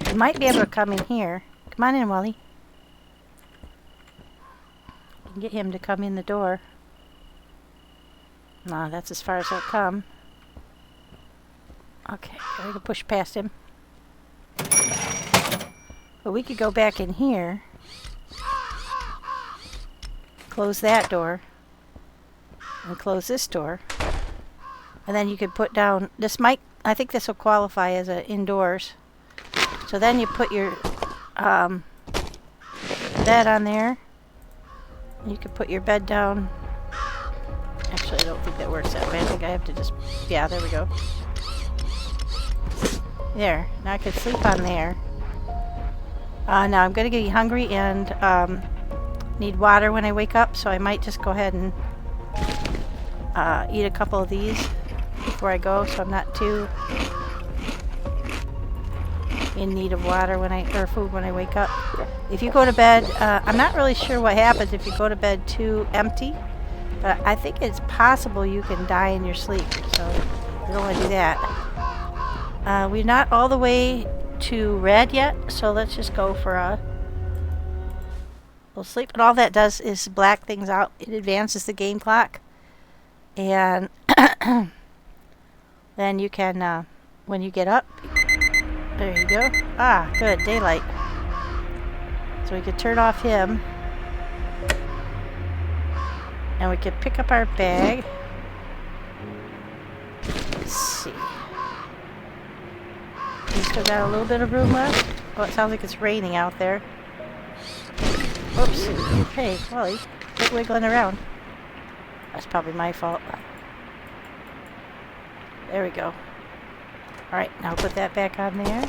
You might be able to come in here. Come on in, Wally. You can get him to come in the door. No, that's as far as he'll come. Okay, I can push past him. But we could go back in here. Close that door. And close this door. And then you could put down... This might... I think this will qualify as a indoors. So then you put your bed on there. You could put your bed down. Actually, I don't think that works that way. I think I have to just... Yeah, there we go. There. Now I could sleep on there. Now I'm going to get hungry and need water when I wake up, so I might just go ahead and eat a couple of these before I go, so I'm not too in need of water or food when I wake up. If you go to bed, I'm not really sure what happens if you go to bed too empty, but I think it's possible you can die in your sleep, so I don't want to do that. We're not all the way to red yet, so let's just go for a little sleep. And all that does is black things out. It advances the game clock, and then you can when you get up, there you go. Ah, good, daylight. So we could turn off him, and we could pick up our bag. You still got a little bit of room left. Oh, it sounds like it's raining out there. Oops. Hey, Wally, quit wiggling around. That's probably my fault. There we go. Alright, now put that back on there.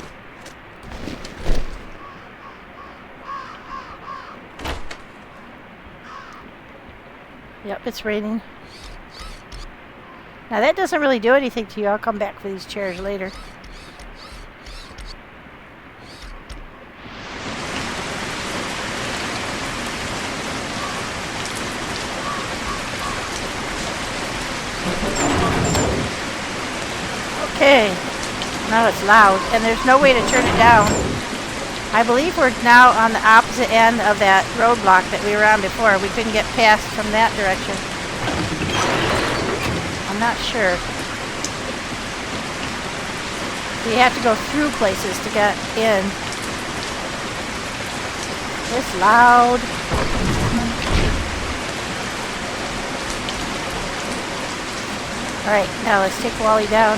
Yep, it's raining. Now that doesn't really do anything to you. I'll come back for these chairs later. Okay, now it's loud, and there's no way to turn it down. I believe we're now on the opposite end of that roadblock that we were on before. We couldn't get past from that direction. I'm not sure. You have to go through places to get in. It's loud. Alright, now let's take Wally down.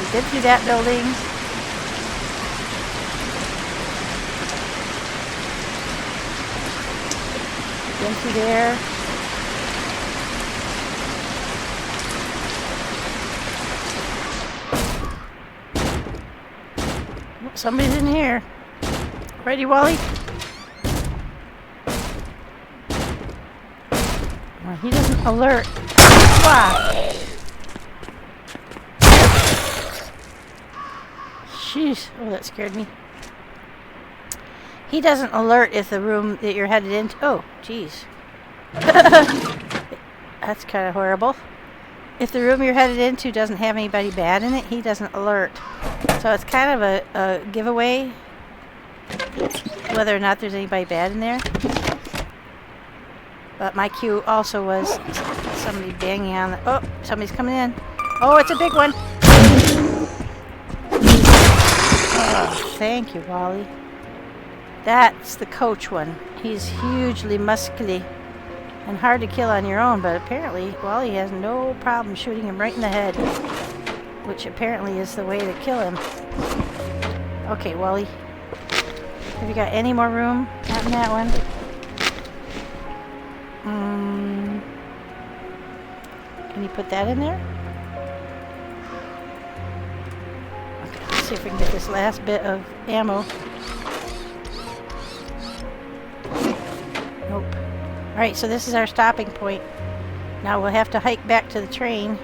We've been through that building. Been through there. Oh, somebody's in here. Ready, Wally? Oh, he doesn't alert. Wow. Jeez. Oh, that scared me. He doesn't alert if the room that you're headed into... Oh, jeez. That's kind of horrible. If the room you're headed into doesn't have anybody bad in it, he doesn't alert. So it's kind of a giveaway whether or not there's anybody bad in there. But my cue also was somebody banging on the... Oh, somebody's coming in. Oh, it's a big one. Oh, thank you, Wally. That's the coach one. He's hugely muscly and hard to kill on your own, but apparently Wally has no problem shooting him right in the head, which apparently is the way to kill him. Okay, Wally. Have you got any more room? Not in that one. Can you put that in there? Okay, let's see if we can get this last bit of ammo. Nope. Alright, so this is our stopping point. Now we'll have to hike back to the train.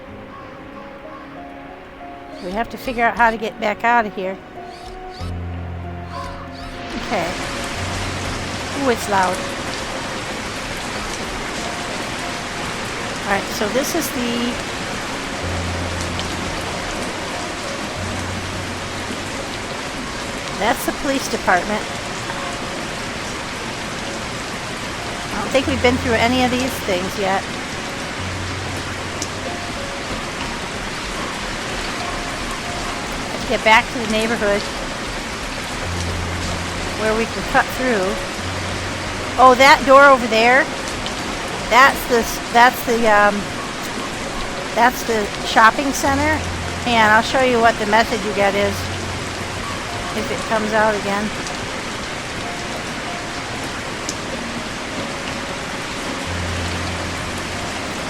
We have to figure out how to get back out of here. Okay. Ooh, it's loud. Alright, so this is the... That's the police department. I don't think we've been through any of these things yet. Let's get back to the neighborhood where we can cut through. Oh, that door over there. That's the shopping center, and I'll show you what the message you get is if it comes out again.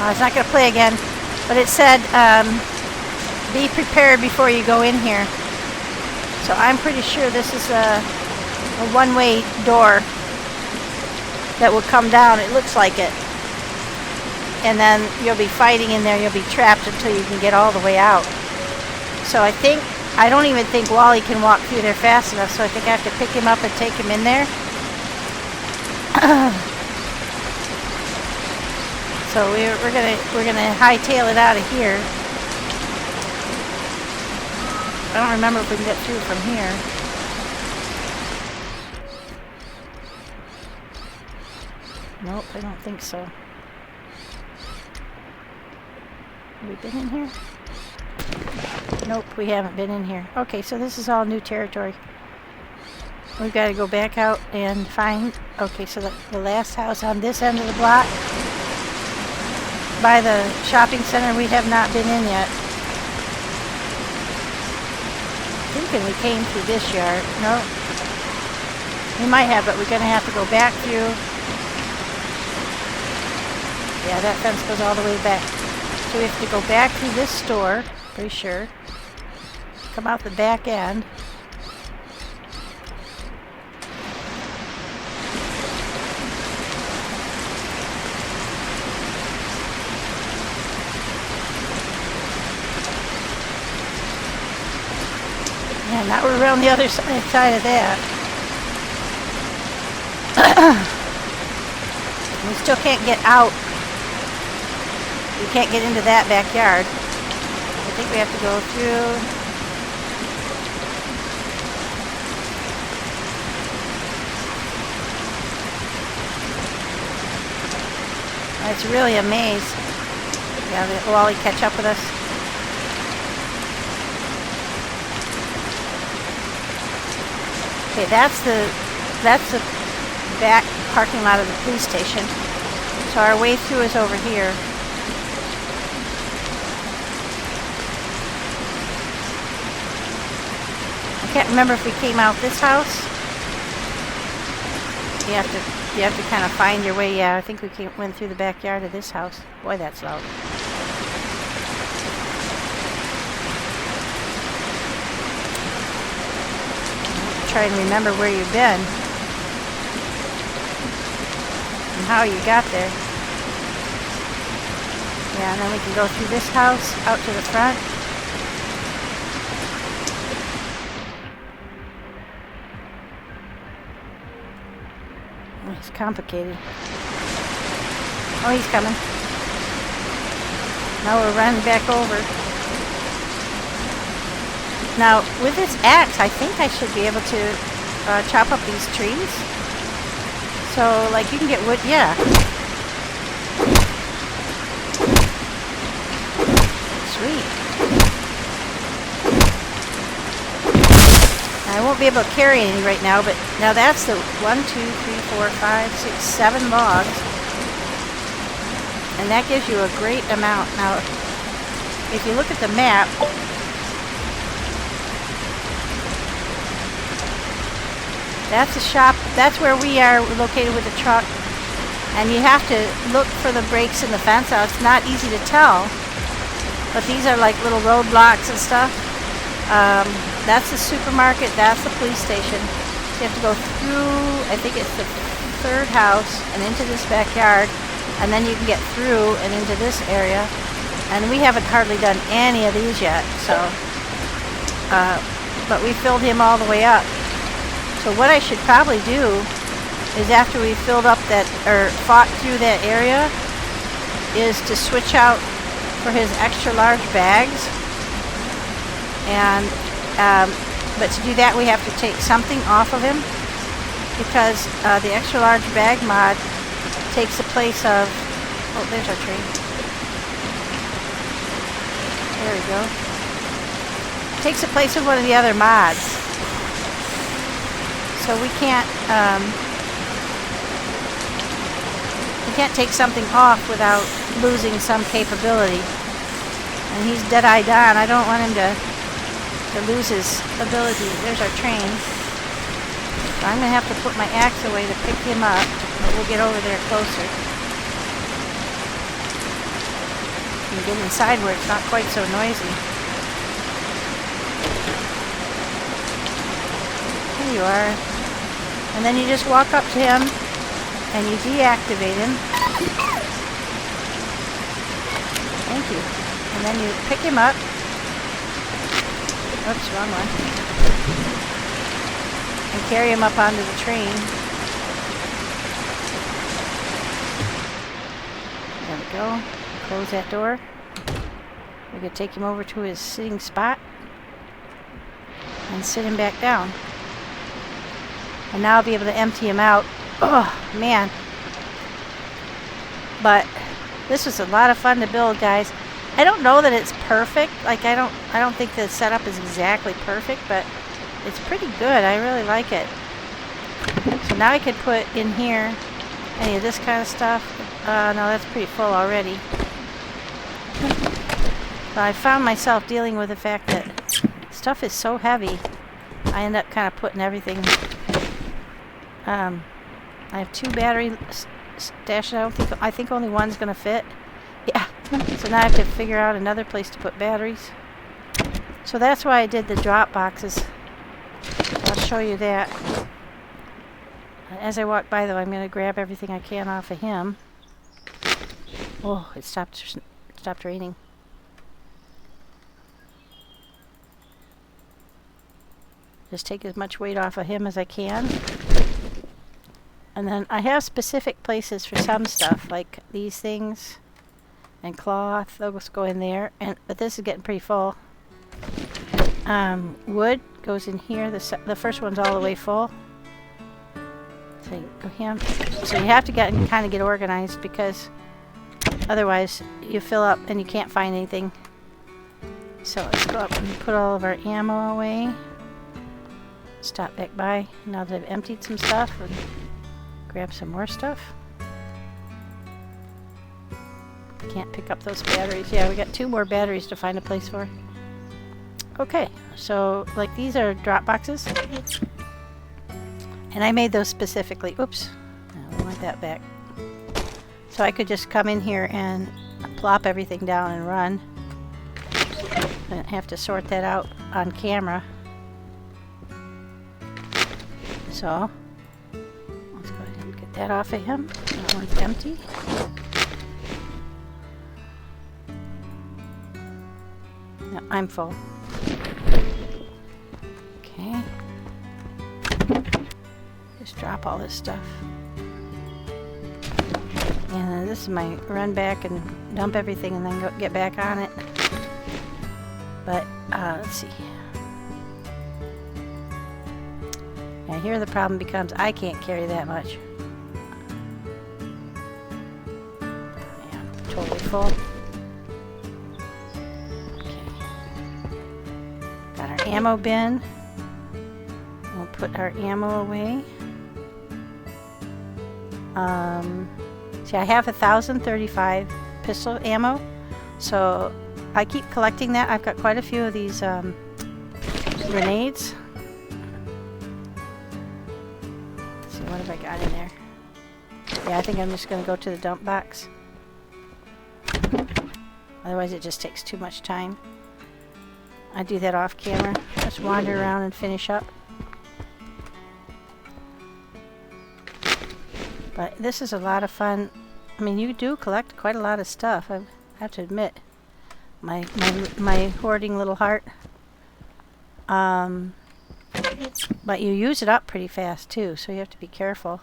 It's not going to play again, but it said be prepared before you go in here. So I'm pretty sure this is a one-way door that will come down. It looks like it. And then you'll be fighting in there. You'll be trapped until you can get all the way out. So I don't even think Wally can walk through there fast enough, so I think I have to pick him up and take him in there. So we're gonna hightail it out of here. I don't remember if we can get through from here. Nope, I don't think so. Have we been in here? Nope, we haven't been in here. Okay, so this is all new territory. We've got to go back out and find... Okay, so the last house on this end of the block by the shopping center we have not been in yet. thinking we came through this yard. No. We might have, but we're going to have to go back through. Yeah, that fence goes all the way back. So we have to go back through this store, pretty sure. Come out the back end. Yeah, now we're around the other side of that. We still can't get out. We can't get into that backyard. I think we have to go through. It's really a maze. Yeah, will Wally catch up with us? Okay, that's the back parking lot of the police station. So our way through is over here. I can't remember if we came out this house. You have to kind of find your way. Yeah, I think we went through the backyard of this house. Boy, that's loud. Try and remember where you've been and how you got there. Yeah, and then we can go through this house out to the front. It's complicated. Oh, he's coming. Now we're running back over. Now, with this axe, I think I should be able to chop up these trees. So, like, you can get wood, yeah. Sweet. I won't be able to carry any right now, but now that's the 1, 2, 3, 4, 5, 6, 7 logs. And that gives you a great amount. Now, if you look at the map, that's the shop. That's where we are located with the truck. And you have to look for the breaks in the fence. Now, it's not easy to tell, but these are like little roadblocks and stuff. That's the supermarket. That's the police station. So you have to go through, I think it's the 3rd house and into this backyard. And then you can get through and into this area. And we haven't hardly done any of these yet. So, but we filled him all the way up. So what I should probably do is after we filled up that, or fought through that area, is to switch out for his extra large bags. And, but to do that we have to take something off of him, because the extra large bag mod takes the place of, oh, there's our tree. There we go. Takes the place of one of the other mods. So we can't take something off without losing some capability. And he's dead-eye Don. I don't want him to lose his ability. There's our train. So I'm going to have to put my axe away to pick him up, but we'll get over there closer. And get inside where it's not quite so noisy. There you are. And then you just walk up to him and you deactivate him. Thank you. And then you pick him up. Oops, wrong one. And carry him up onto the train. There we go. Close that door. We could take him over to his sitting spot and sit him back down. And now I'll be able to empty him out. Oh, man. But this was a lot of fun to build, guys. I don't know that it's perfect. Like, I don't think the setup is exactly perfect, but it's pretty good. I really like it. So now I could put in here any of this kind of stuff. No, that's pretty full already. So I found myself dealing with the fact that stuff is so heavy. I end up kind of putting everything. I have 2 battery stashed. I think only one's gonna fit. Yeah. So now I have to figure out another place to put batteries. So that's why I did the drop boxes. I'll show you that. As I walk by, though, I'm going to grab everything I can off of him. Oh, it stopped raining. Just take as much weight off of him as I can. And then I have specific places for some stuff, like these things and cloth. Those go in there. But this is getting pretty full. Wood goes in here. The first one's all the way full. So you go him. So you have to kind of get organized, because otherwise you fill up and you can't find anything. So let's go up and put all of our ammo away. Stop back by now that I've emptied some stuff and grab some more stuff. Can't pick up those batteries. Yeah, we got 2 more batteries to find a place for. Okay, so like these are drop boxes. And I made those specifically. Oops, I don't want that back. So I could just come in here and plop everything down and run. I don't have to sort that out on camera. So let's go ahead and get that off of him. That one's empty. No, I'm full. Okay. Just drop all this stuff. And this is my run back and dump everything and then get back on it. But let's see. Now here the problem becomes I can't carry that much. Yeah, totally full. Okay. Got our ammo bin. We'll put our ammo away. See, I have 1,035 pistol ammo, so I keep collecting that. I've got quite a few of these grenades. Let's see, what have I got in there? Yeah, I think I'm just going to go to the dump box. Otherwise it just takes too much time. I do that off camera. Just wander around and finish up. But this is a lot of fun. I mean, you do collect quite a lot of stuff, I have to admit. My hoarding little heart. But you use it up pretty fast too, so you have to be careful.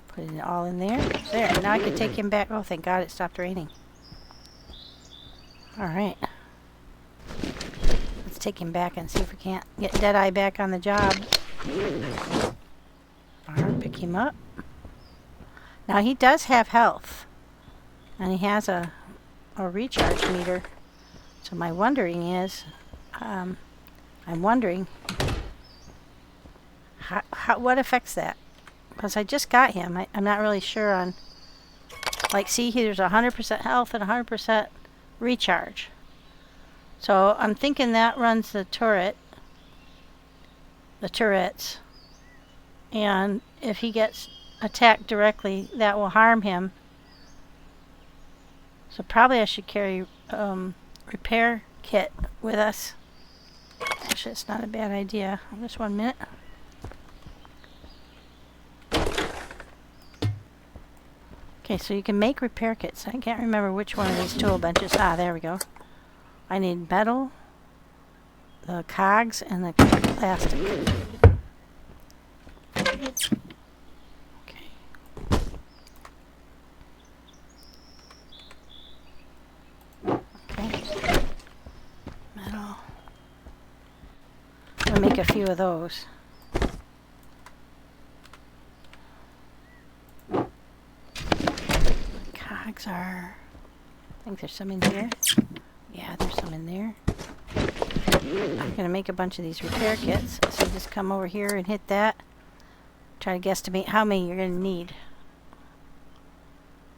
Put it all in there. There, now I can take him back. Oh, thank God it stopped raining. Alright. Let's take him back and see if we can't get Deadeye back on the job. Or pick him up. Now he does have health, and he has a recharge meter. So my wondering is, I'm wondering what affects that, because I just got him. I'm not really sure on. Like, see, there's 100% health and 100% recharge. So I'm thinking that runs the turrets. And if he gets attacked directly, that will harm him. So probably I should carry repair kit with us. Actually, it's not a bad idea. Just 1 minute. Okay, so you can make repair kits. I can't remember which one of these tool benches. Ah, there we go. I need metal, the cogs, and the plastic. Okay. Okay. Metal. I'll make a few of those. Cogs are. I think there's some in here. Yeah, there's some in there. I'm gonna make a bunch of these repair kits. So just come over here and hit that. Try to guesstimate how many you're going to need.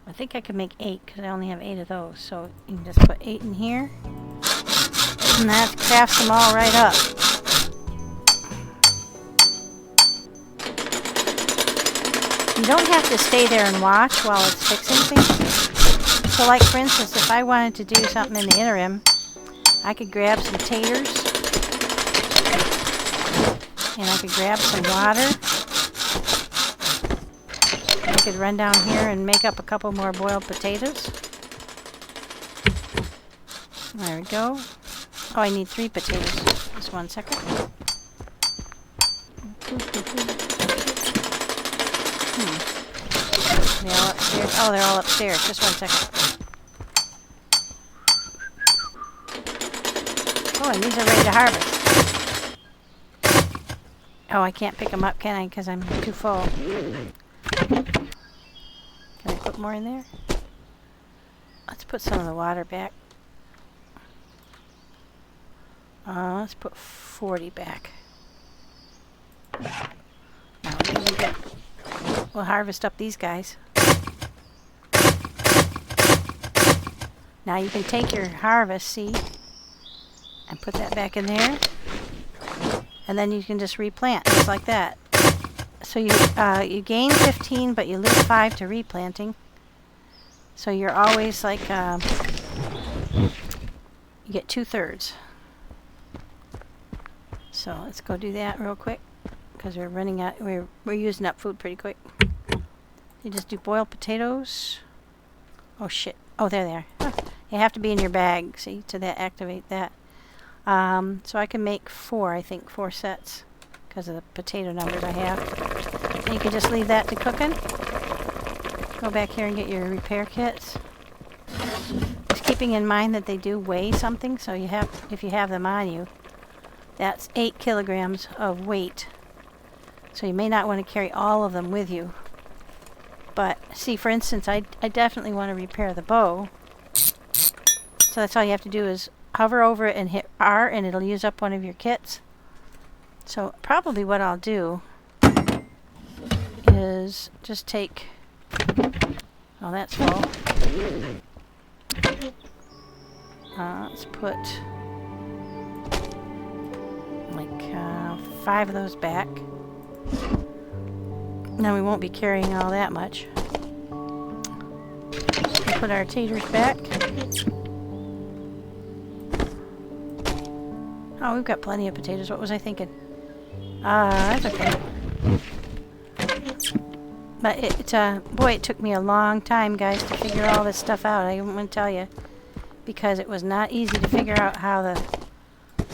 I think I can make 8 because I only have 8 of those. So you can just put 8 in here. And that crafts them all right up. You don't have to stay there and watch while it's fixing things. So like for instance, if I wanted to do something in the interim, I could grab some taters and I could grab some water. I could run down here and make up a couple more boiled potatoes. There we go. Oh, I need 3 potatoes. Just 1 second. They all upstairs? Oh, they're all upstairs. Just 1 second. Oh, and these are ready to harvest. Oh, I can't pick them up, can I? Because I'm too full. Can I put more in there? Let's put some of the water back. Let's put 40 back. Now we'll harvest up these guys. Now you can take your harvest seed and put that back in there, and then you can just replant just like that. So you gain 15, but you lose 5 to replanting. So you're always like you get 2/3. So let's go do that real quick because we're running out. We're using up food pretty quick. You just do boiled potatoes. Oh shit! Oh, there they are. Huh. You have to be in your bag, see, to activate that. So I can make 4, I think, 4 sets because of the potato numbers I have. And you can just leave that to cooking. Go back here and get your repair kits. Just keeping in mind that they do weigh something, so you have, if you have them on you, that's 8 kilograms of weight. So you may not want to carry all of them with you. But see, for instance, I definitely want to repair the bow. So that's all you have to do is hover over it and hit R, and it'll use up one of your kits. So probably what I'll do is just take... Oh, that's full. Let's put like 5 of those back. Now we won't be carrying all that much. We'll put our taters back. Oh, we've got plenty of potatoes. What was I thinking? That's okay. But boy, it took me a long time, guys, to figure all this stuff out. I want to tell you, because it was not easy to figure out how the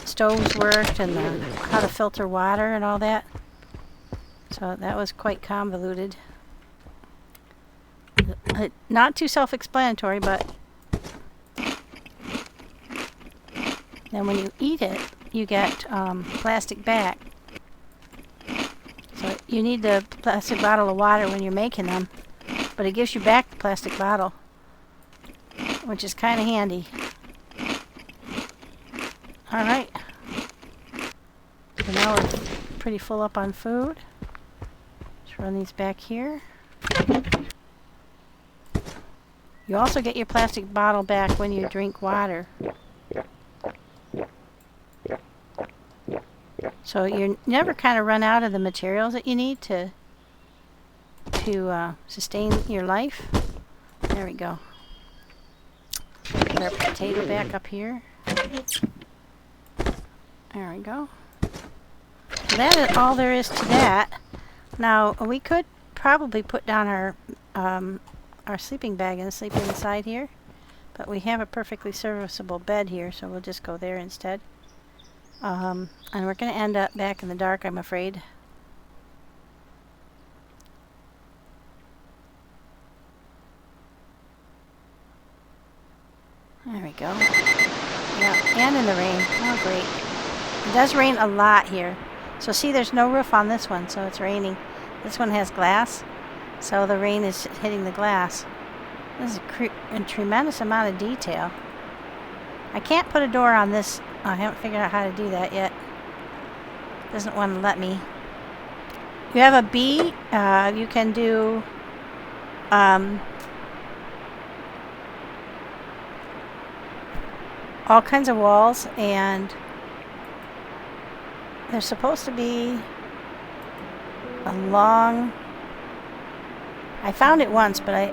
stoves worked and how to filter water and all that. So that was quite convoluted. Not too self-explanatory, but then when you eat it, you get plastic back. So you need the plastic bottle of water when you're making them, but it gives you back the plastic bottle, which is kind of handy. Alright. So now we're pretty full up on food. Let's run these back here. You also get your plastic bottle back when you drink water. So you never kind of run out of the materials that you need to sustain your life. There we go. Put our potato back up here. There we go. That is all there is to that. Now we could probably put down our sleeping bag and sleep inside here, but we have a perfectly serviceable bed here, so we'll just go there instead. And we're going to end up back in the dark, I'm afraid. There we go. Yeah, and in the rain. Oh, great. It does rain a lot here. So see, there's no roof on this one, so it's raining. This one has glass, so the rain is hitting the glass. This is a tremendous amount of detail. I can't put a door on this. I haven't figured out how to do that yet. Doesn't want to let me. You have a B. You can do all kinds of walls, and there's supposed to be a long... I found it once, but I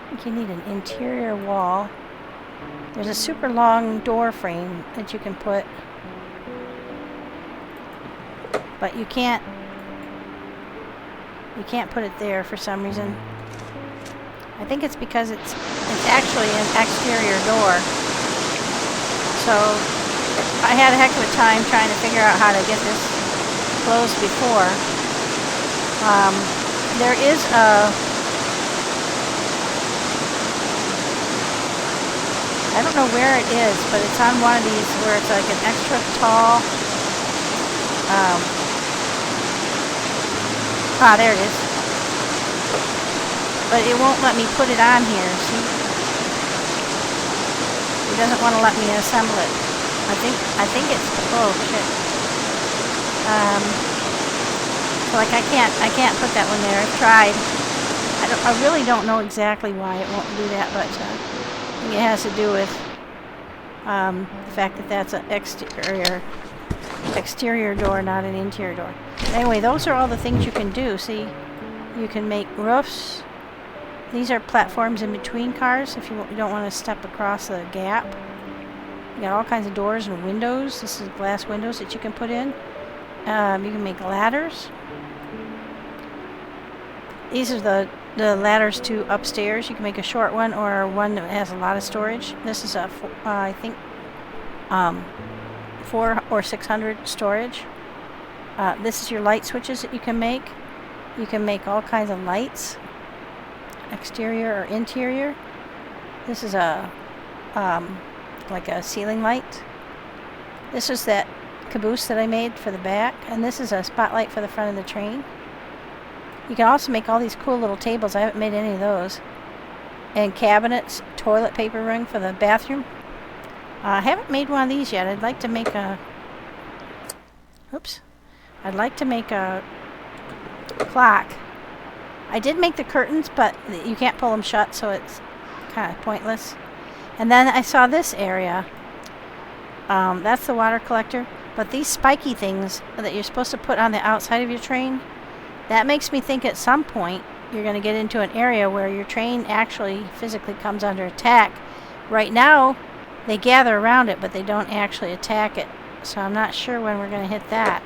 think you need an interior wall. There's a super long door frame that you can put, but you can't put it there for some reason. I think it's because it's actually an exterior door. So I had a heck of a time trying to figure out how to get this closed before. There is a... I don't know where it is, but it's on one of these where it's like an extra tall... there it is. But it won't let me put it on here, see? It doesn't want to let me assemble it. I think it's... oh, shit. So like I can't put that one there. I've tried. I really don't know exactly why it won't do that, but I think it has to do with the fact that that's an exterior door, not an interior door. Anyway, those are all the things you can do. See, you can make roofs. These are platforms in between cars if you don't want to step across a gap. You got all kinds of doors and windows. This is glass windows that you can put in. You can make ladders. These are the ladders to upstairs. You can make a short one or one that has a lot of storage. This is a, I think, 400 or 600 storage. This is your light switches that you can make. You can make all kinds of lights, exterior or interior. This is a like a ceiling light. This is that caboose that I made for the back, and this is a spotlight for the front of the train. You can also make all these cool little tables. I haven't made any of those. And cabinets, toilet paper ring for the bathroom. I haven't made one of these yet. I'd like to make a... oops. I'd like to make a clock. I did make the curtains, but you can't pull them shut, so it's kind of pointless. And then I saw this area. That's the water collector. But these spiky things that you're supposed to put on the outside of your train, that makes me think at some point you're going to get into an area where your train actually physically comes under attack. Right now, they gather around it, but they don't actually attack it. So I'm not sure when we're going to hit that.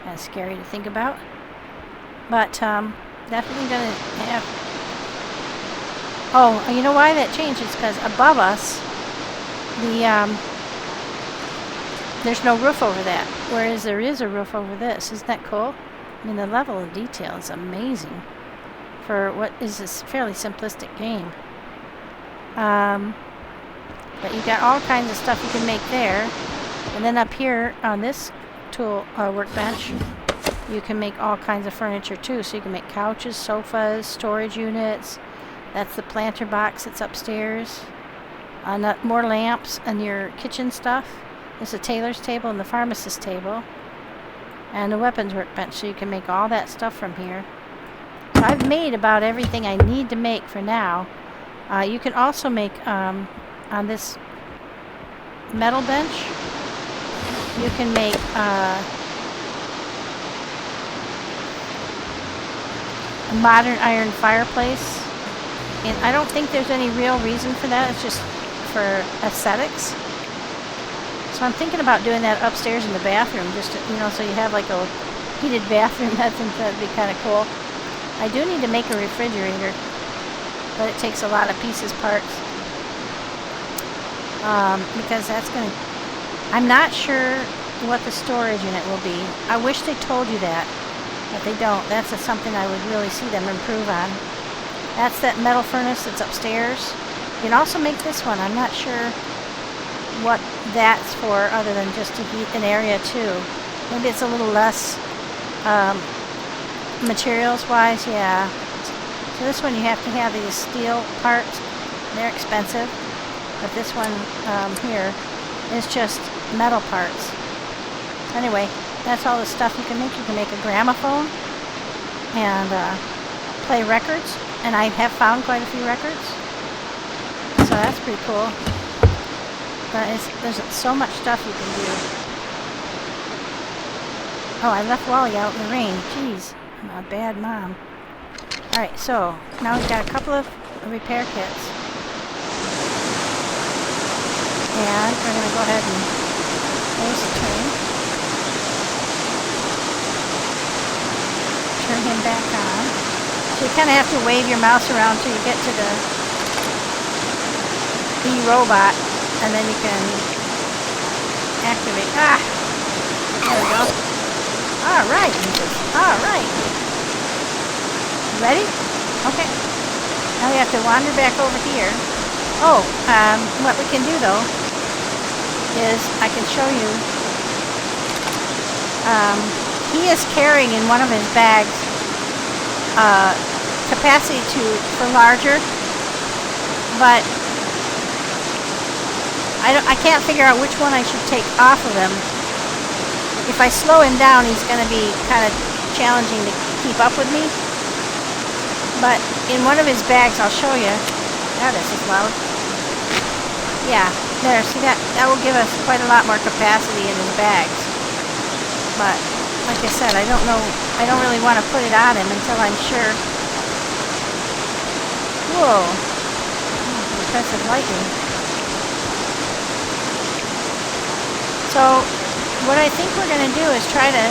That's scary to think about. But definitely going to have... oh, you know why that changed? It's because above us, there's no roof over that, whereas there is a roof over this. Isn't that cool? I mean, the level of detail is amazing for what is this fairly simplistic game. But you got all kinds of stuff you can make there. And then up here on this tool workbench, you can make all kinds of furniture too. So you can make couches, sofas, storage units. That's the planter box that's upstairs. More lamps and your kitchen stuff. There's a tailor's table and the pharmacist's table. And a weapons workbench, so you can make all that stuff from here. So I've made about everything I need to make for now. You can also make, on this metal bench, you can make a modern iron fireplace. And I don't think there's any real reason for that. It's just for aesthetics. So I'm thinking about doing that upstairs in the bathroom, just to, so you have like a heated bathroom. I think that'd be kind of cool. I do need to make a refrigerator, but it takes a lot of pieces, parts, because that's gonna... I'm not sure what the storage unit will be. I wish they told you that, but they don't. That's something I would really see them improve on. That's that metal furnace that's upstairs. You can also make this one. I'm not sure what that's for other than just to heat an area too. Maybe it's a little less materials wise, yeah. So this one you have to have these steel parts. They're expensive. But this one here is just metal parts. Anyway, that's all the stuff you can make. You can make a gramophone and play records. And I have found quite a few records. So that's pretty cool. But there's so much stuff you can do. Oh, I left Wally out in the rain. Jeez, I'm a bad mom. Alright, so now we've got a couple of repair kits. And we're going to go ahead and close the train. Turn him back on. So you kind of have to wave your mouse around till you get to the E-robot, and then you can activate. Ah! There we go. Alright, alright. Ready? Okay. Now we have to wander back over here. Oh, what we can do though is I can show you. He is carrying in one of his bags capacity for larger, but I can't figure out which one I should take off of him. If I slow him down, he's going to be kind of challenging to keep up with me. But in one of his bags, I'll show you. Yeah, this is loud. Yeah, there, see that? That will give us quite a lot more capacity in his bags. But, like I said, I don't know. I don't really want to put it on him until I'm sure. Whoa. Impressive lightning. So, what I think we're going to do is try to...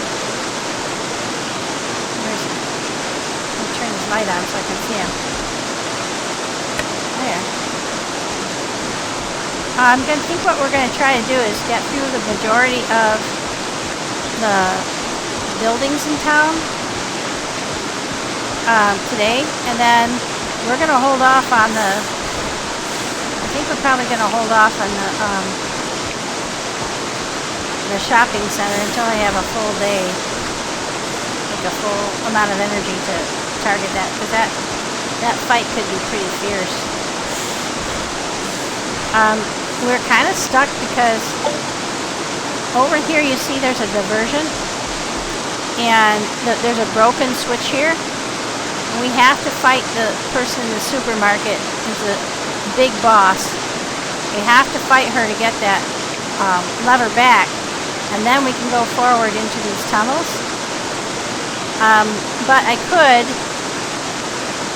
turn his light on so I can see him. There. I'm going to think what we're going to try to do is get through the majority of the buildings in town today, and then we're going to hold off on the... I think we're probably going to hold off on the shopping center until I have a full day, like a full amount of energy to target that, because that fight could be pretty fierce. We're kind of stuck because over here you see there's a diversion, and there's a broken switch here. And we have to fight the person in the supermarket who's the big boss. We have to fight her to get that lever back, and then we can go forward into these tunnels. But I could,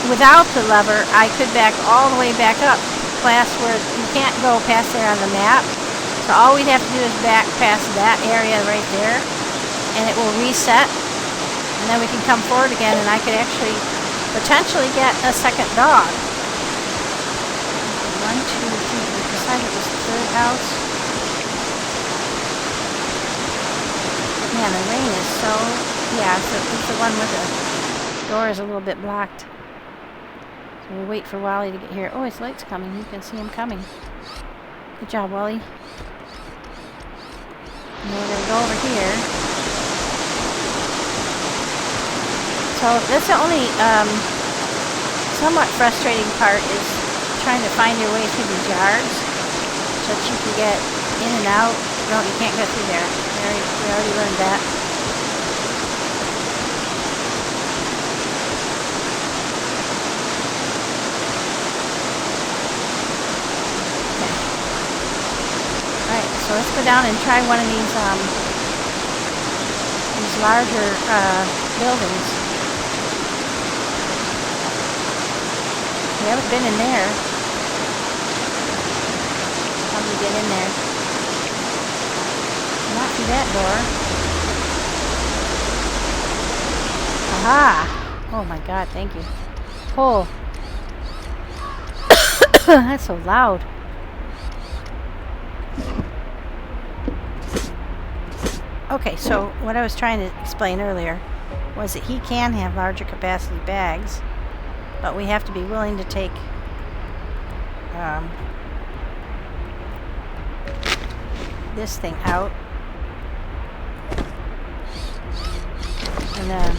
without the lever, I could back all the way back up past where you can't go past there on the map. So all we'd have to do is back past that area right there, and it will reset, and then we can come forward again, and I could actually potentially get a second dog. 1, 2, 3, we decided it was the third house. Man, the rain is so... Yeah, so it's the one where the door is a little bit blocked. So we'll wait for Wally to get here. Oh, his light's coming. You can see him coming. Good job, Wally. And then we're going to go over here. So that's the only somewhat frustrating part, is trying to find your way through these yards so that you can get in and out. No, you can't go through there. We already learned that. So let's go down and try one of these larger buildings. We haven't been in there. How do we get in there? Not through that door. Aha! Oh my God, thank you. Oh. That's so loud. Okay, so what I was trying to explain earlier was that he can have larger capacity bags, but we have to be willing to take this thing out, and then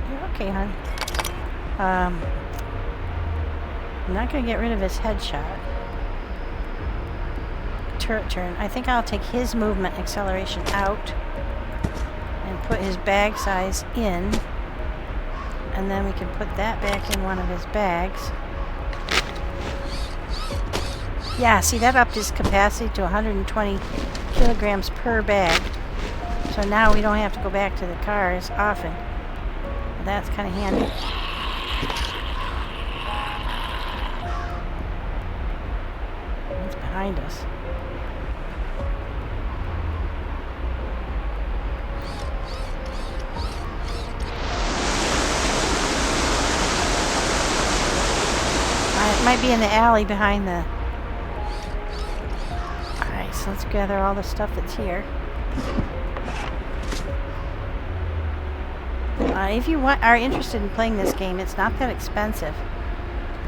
you're okay, hon. I'm not going to get rid of his headshot. Turret turn. I think I'll take his movement acceleration out and put his bag size in, and then we can put that back in one of his bags. Yeah, see, that upped his capacity to 120 kilograms per bag. So now we don't have to go back to the car as often. Well, that's kind of handy. It's behind us. It might be in the alley behind the... Alright, so let's gather all the stuff that's here. If you are interested in playing this game, it's not that expensive.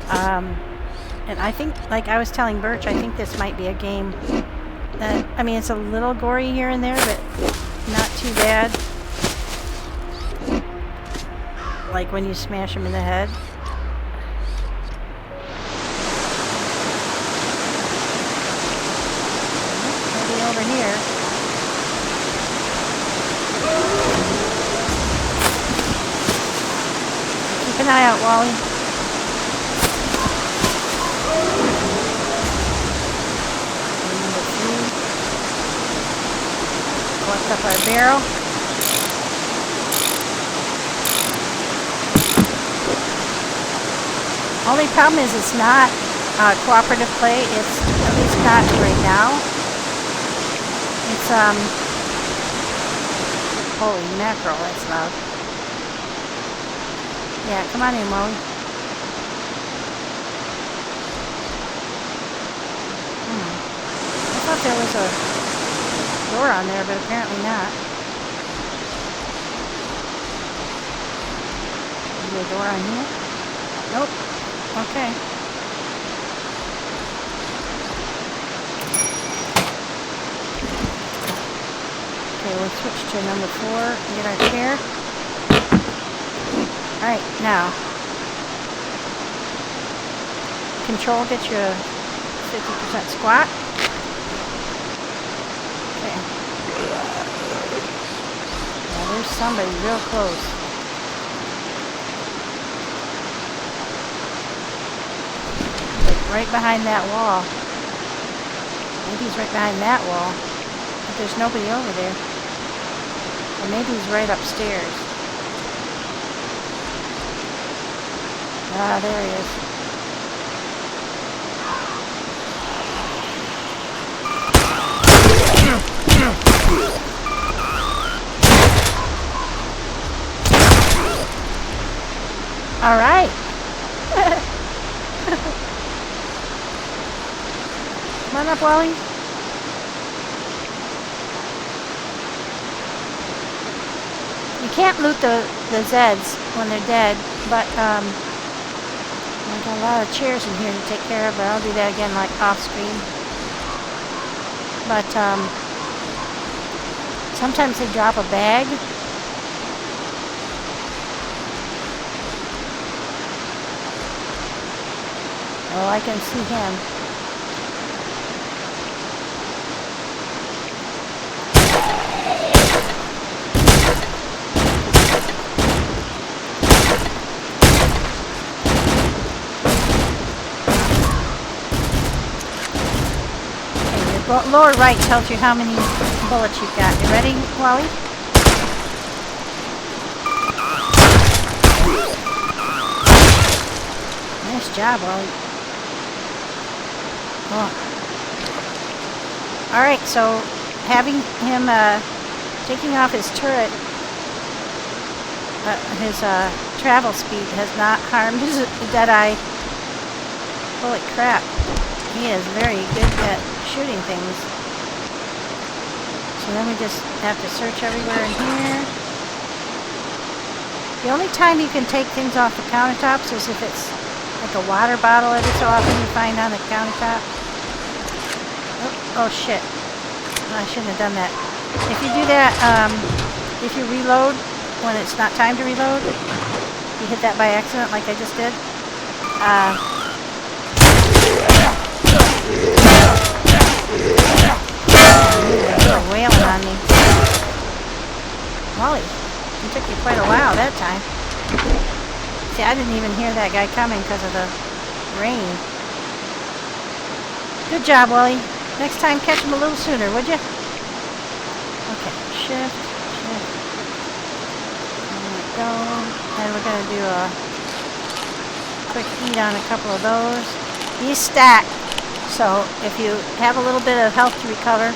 And I think, like I was telling Birch, I think this might be a game that, I mean, it's a little gory here and there, but not too bad. Like when you smash him in the head. Maybe over here. Keep an eye out, Wally. Number 3. Collect up our barrel. Only problem is it's not cooperative play. It's at least not right now. It's holy mackerel, that's loud. Yeah, come on in, Wally. I thought there was a door on there, but apparently not. Is there a door on here? Nope. Okay. Okay, we'll switch to number 4 and get our chair. Alright, now. Control gets you a 50% squat. Okay. Now there's somebody real close. Right behind that wall. Maybe he's right behind that wall. But there's nobody over there. Or maybe he's right upstairs. Ah, there he is. All right. Come on up, Wally. You can't loot the Zeds when they're dead, but I've got a lot of chairs in here to take care of, but I'll do that again like off screen. But sometimes they drop a bag. Oh, I can see him. Lower right tells you how many bullets you've got. You ready, Wally? Nice job, Wally. Oh. Alright, so having him taking off his turret, his travel speed has not harmed his Deadeye. Holy crap. He is very good at shooting things. So then we just have to search everywhere in here. The only time you can take things off the countertops is if it's like a water bottle every so often you find on the countertop. Oh shit. I shouldn't have done that. If you do that, if you reload when it's not time to reload, you hit that by accident like I just did. They're wailing on me. Wally, it took you quite a while that time. See, I didn't even hear that guy coming because of the rain. Good job, Wally. Next time, catch him a little sooner, would you? Okay, shift. There we go. And we're going to do a quick eat on a couple of those. These stack, so if you have a little bit of health to recover,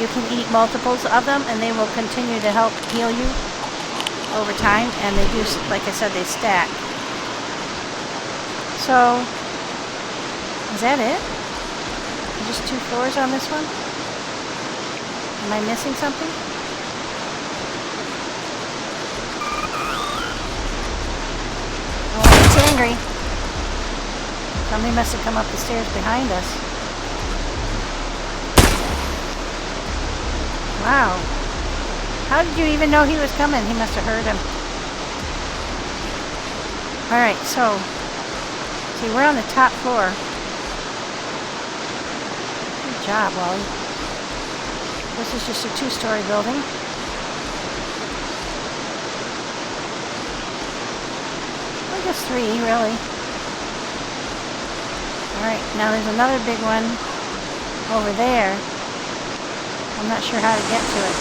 you can eat multiples of them, and they will continue to help heal you over time. And they do, like I said, they stack. So, is that it? Just 2 floors on this one? Am I missing something? Oh, it's angry. Somebody must have come up the stairs behind us. Wow. How did you even know he was coming? He must have heard him. Alright, so, see, we're on the top floor. Good job, Wally. This is just a 2-story building. I guess 3, really. Alright, now there's another big one over there. I'm not sure how to get to it.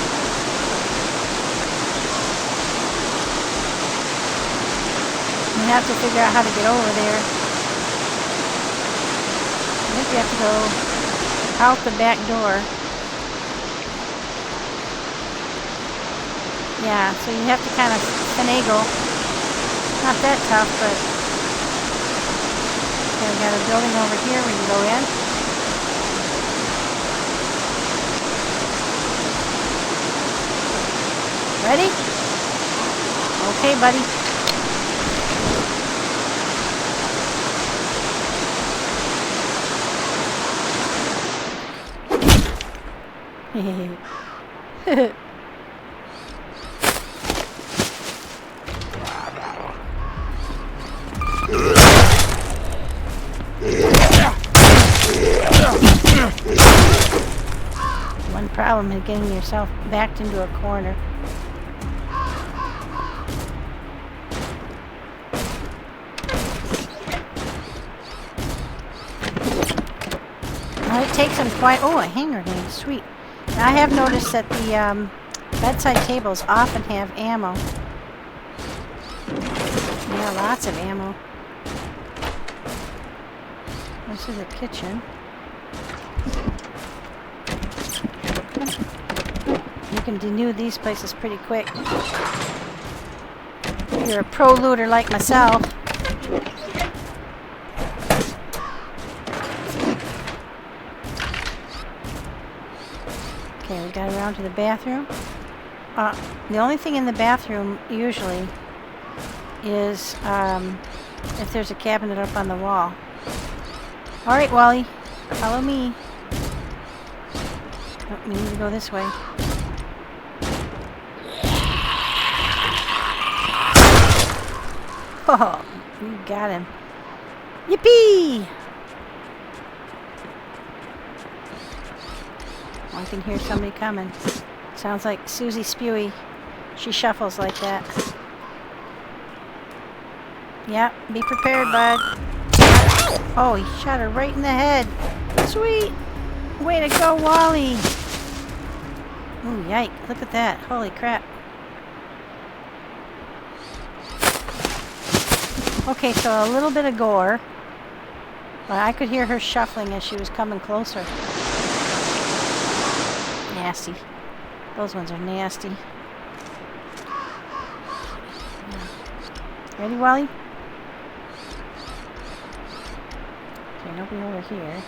We have to figure out how to get over there. I think we have to go out the back door. Yeah, so you have to kind of finagle. Not that tough, but okay, we got a building over here we can go in. Ready? Okay, buddy. One problem is getting yourself backed into a corner. Well, it takes them quite... Oh, a hand grenade. Sweet. Now, I have noticed that the bedside tables often have ammo. Yeah, lots of ammo. This is the kitchen. You can denude these places pretty quick. If you're a pro looter like myself. Okay, we got around to the bathroom. The only thing in the bathroom usually is if there's a cabinet up on the wall. Alright, Wally, follow me. Oh, we need to go this way. Oh, you got him. Yippee! I can hear somebody coming. Sounds like Susie Spewy. She shuffles like that. Yep, be prepared, bud. Oh, he shot her right in the head. Sweet! Way to go, Wally! Ooh, yike. Look at that. Holy crap. Okay, so a little bit of gore. But I could hear her shuffling as she was coming closer. Nasty. Those ones are nasty. Ready, Wally? Okay, nobody over here.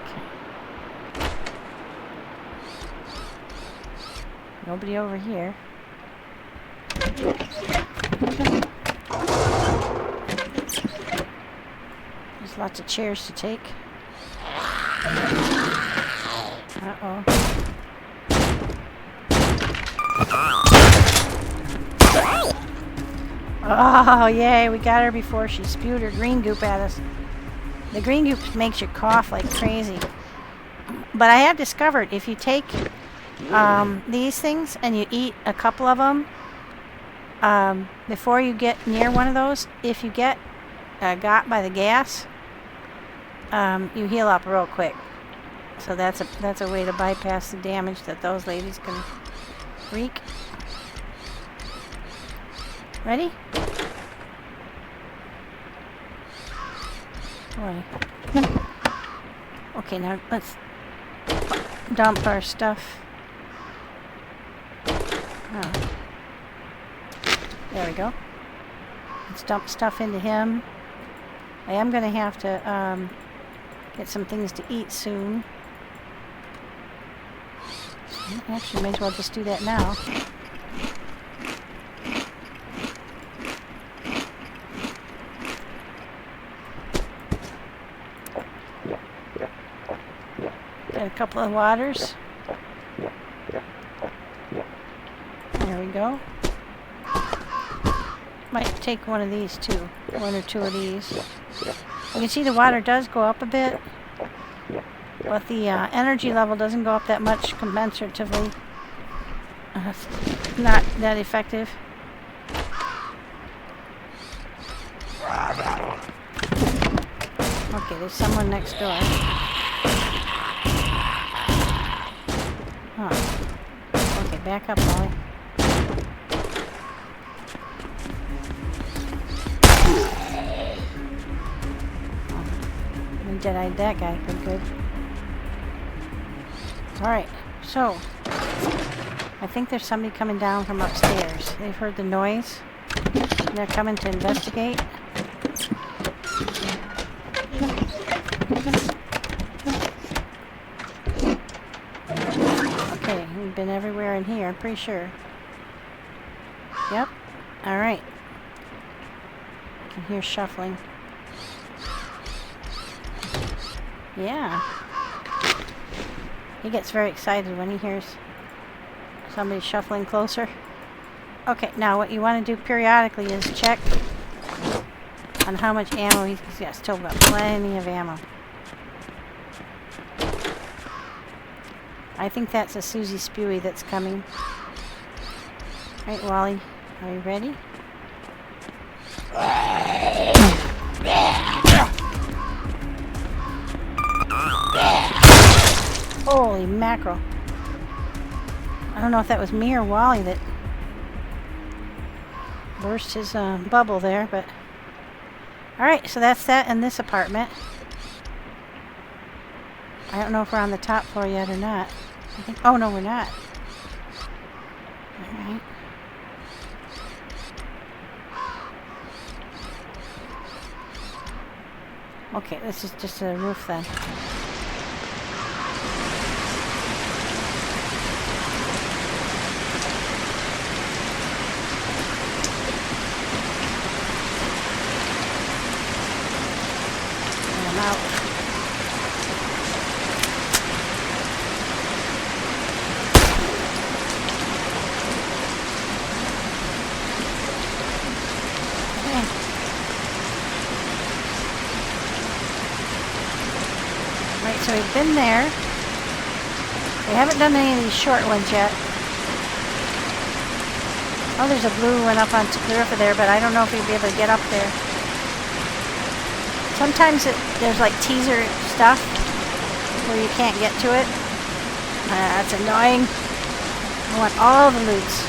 Okay. Nobody over here. There's lots of chairs to take. Uh-oh. Oh, yay, we got her before she spewed her green goop at us. The green goop makes you cough like crazy. But I have discovered if you take these things and you eat a couple of them before you get near one of those, if you get got by the gas, you heal up real quick. So that's a way to bypass the damage that those ladies can wreak. Ready? Boy. Okay, now let's dump our stuff. Oh. There we go. Let's dump stuff into him. I am going to have to get some things to eat soon. Actually, may as well just do that now. Got a couple of waters. There we go. Might take one of these too. One or two of these. You can see the water does go up a bit, but the energy level doesn't go up that much commensuratively. It's not that effective. Okay, there's someone next door. Oh. Okay, back up, Molly. We dead-eyed that guy pretty good. Alright, so I think there's somebody coming down from upstairs. They've heard the noise. They're coming to investigate. Okay, we've been everywhere in here, I'm pretty sure. Yep. Alright. I can hear shuffling. Yeah. He gets very excited when he hears somebody shuffling closer. Okay, now what you want to do periodically is check on how much ammo he's got. Still got plenty of ammo. I think that's a Susie Spewy that's coming. Alright, Wally, are you ready? Holy mackerel. I don't know if that was me or Wally that burst his bubble there, but... Alright, so that's that in this apartment. I don't know if we're on the top floor yet or not. I think... Oh, no, we're not. Alright. Okay, this is just a roof then. Out. Okay. Right, so we've been there. We haven't done any of these short ones yet. Oh, there's a blue one up on the roof of there, but I don't know if we'll be able to get up there. Sometimes there's like teaser stuff where you can't get to it. That's annoying. I want all the loots.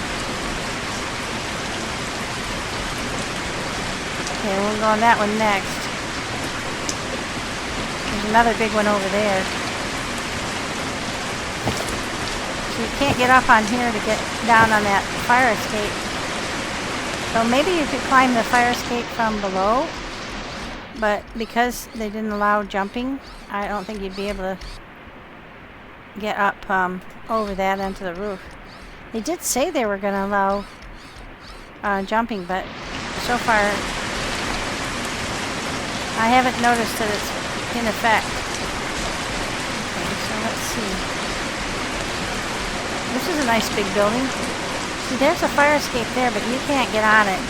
Okay, we'll go on that one next. There's another big one over there. So you can't get up on here to get down on that fire escape. So maybe you could climb the fire escape from below. But because they didn't allow jumping, I don't think you'd be able to get up over that onto the roof. They did say they were going to allow jumping, but so far I haven't noticed that it's in effect. Okay, so let's see. This is a nice big building. See, there's a fire escape there, but you can't get on it.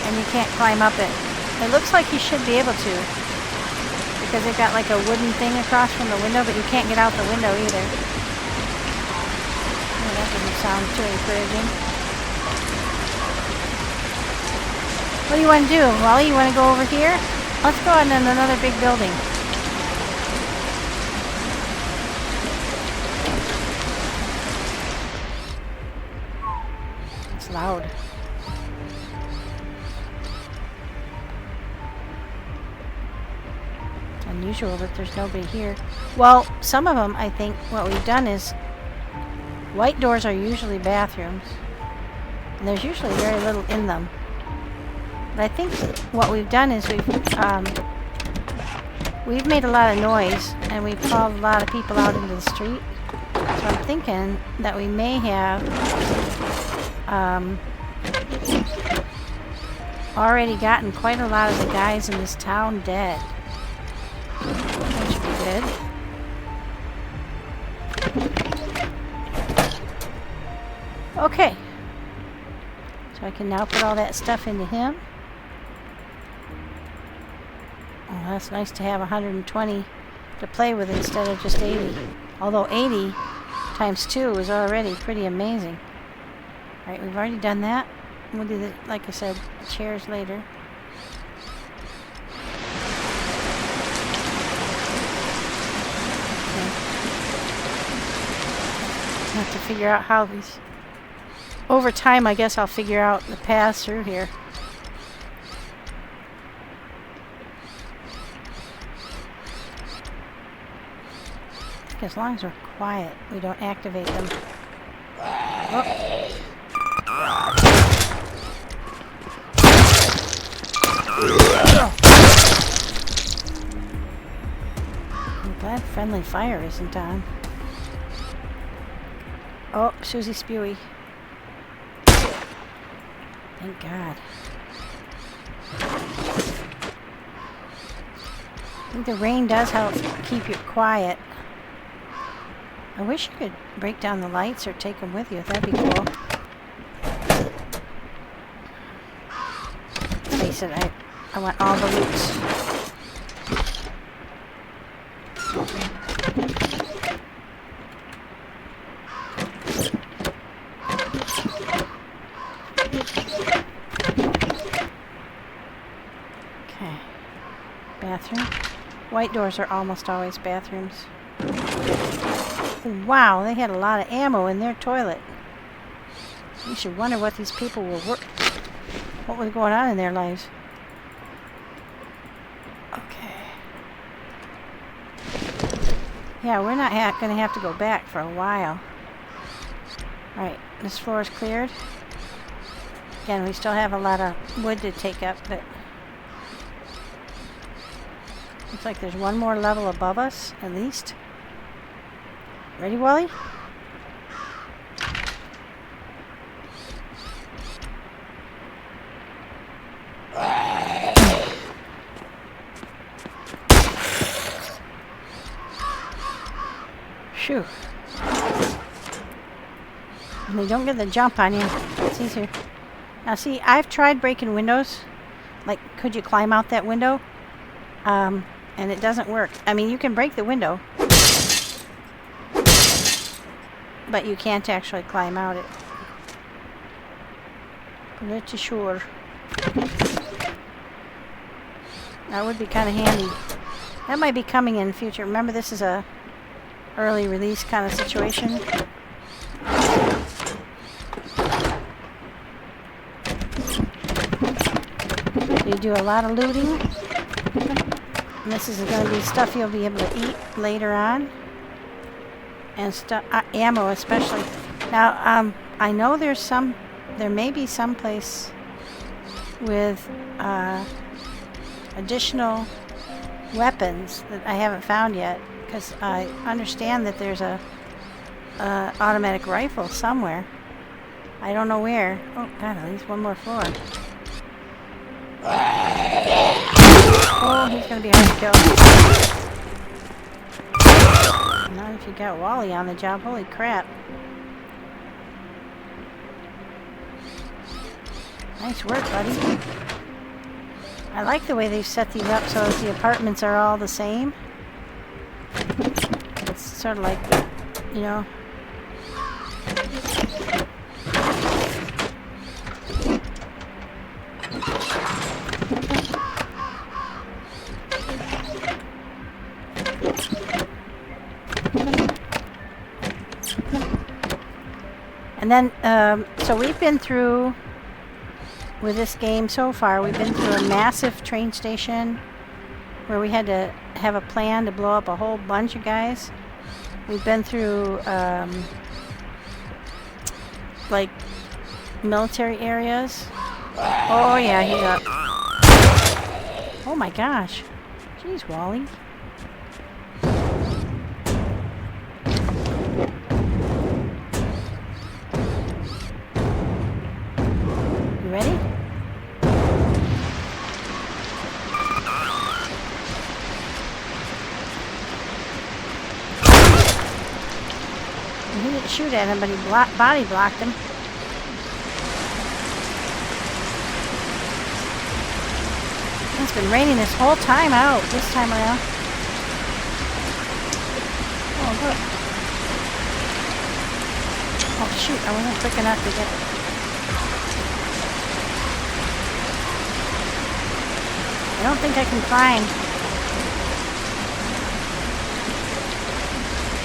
And you can't climb up it. It looks like you should be able to, because they've got like a wooden thing across from the window, but you can't get out the window either. Oh, that doesn't sound too encouraging. What do you want to do, Wally? You want to go over here? Let's go in another big building. It's loud. It's unusual that there's nobody here. Well, some of them, I think, what we've done is white doors are usually bathrooms. And there's usually very little in them. But I think what we've done is we've made a lot of noise and we've called a lot of people out into the street. So I'm thinking that we may have already gotten quite a lot of the guys in this town dead. Which would be good. Okay. So I can now put all that stuff into him. Oh, that's nice to have 120 to play with instead of just 80. Although 80 times 2 is already pretty amazing. Alright, we've already done that. We'll do the, like I said, chairs later. Okay. I have to figure out how these... Over time, I guess I'll figure out the paths through here. As long as we're quiet, we don't activate them. Oh. I'm glad friendly fire isn't on. Oh, Susie Spewy. Thank God. I think the rain does help keep you quiet. I wish you could break down the lights or take them with you. That'd be cool. Let's face it, I want all the loops. Okay. Bathroom. White doors are almost always bathrooms. Wow, they had a lot of ammo in their toilet. You should wonder what these people were what was going on in their lives. Okay. Yeah, we're not going to have to go back for a while. Alright, this floor is cleared. Again, we still have a lot of wood to take up, but looks like there's one more level above us, at least. Ready, Wally? Shoo. And they don't get the jump on you. It's easier. Now see, I've tried breaking windows. Like, could you climb out that window? And it doesn't work. I mean, you can break the window, but you can't actually climb out it. Pretty sure. That would be kind of handy. That might be coming in the future. Remember, this is a early release kind of situation. So you do a lot of looting. And this is going to be stuff you'll be able to eat later on. And stuff, ammo especially. Now, I know there may be some place with additional weapons that I haven't found yet, because I understand that there's a automatic rifle somewhere. I don't know where. Oh God, at least one more floor. Oh, he's gonna be hard to kill. Not if you got Wally on the job. Holy crap. Nice work, buddy. I like the way they've set these up so that the apartments are all the same. It's sort of like, you know. And then, so we've been through, with this game so far, we've been through a massive train station where we had to have a plan to blow up a whole bunch of guys. We've been through, like, military areas. Oh, yeah, he's up. Oh my gosh. Jeez, Wally. You ready? He didn't shoot at him, but he body blocked him. It's been raining this whole time out, this time around. Oh, look. Oh, shoot, I wasn't quick enough to get it. I don't think I can climb.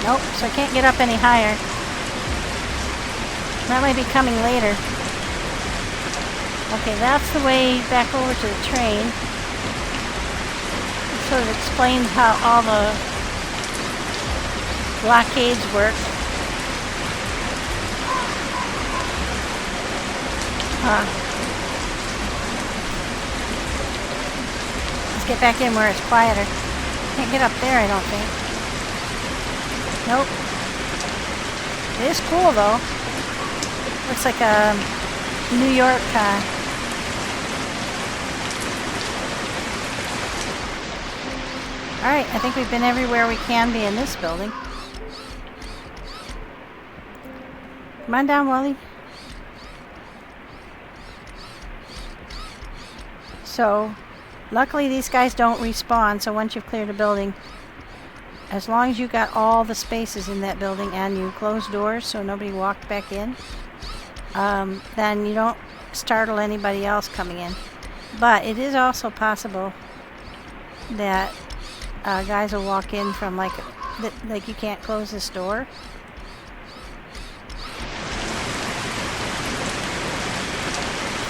Nope, so I can't get up any higher. That might be coming later. Okay, that's the way back over to the train. It sort of explains how all the blockades work. Let's get back in where it's quieter. Can't get up there, I don't think. Nope. It is cool though. Looks like a New York Alright, I think we've been everywhere we can be in this building. Come on down, Wally. So, luckily these guys don't respawn, so once you've cleared a building, as long as you got all the spaces in that building and you close doors so nobody walked back in, then you don't startle anybody else coming in. But it is also possible that guys will walk in from like you can't close this door.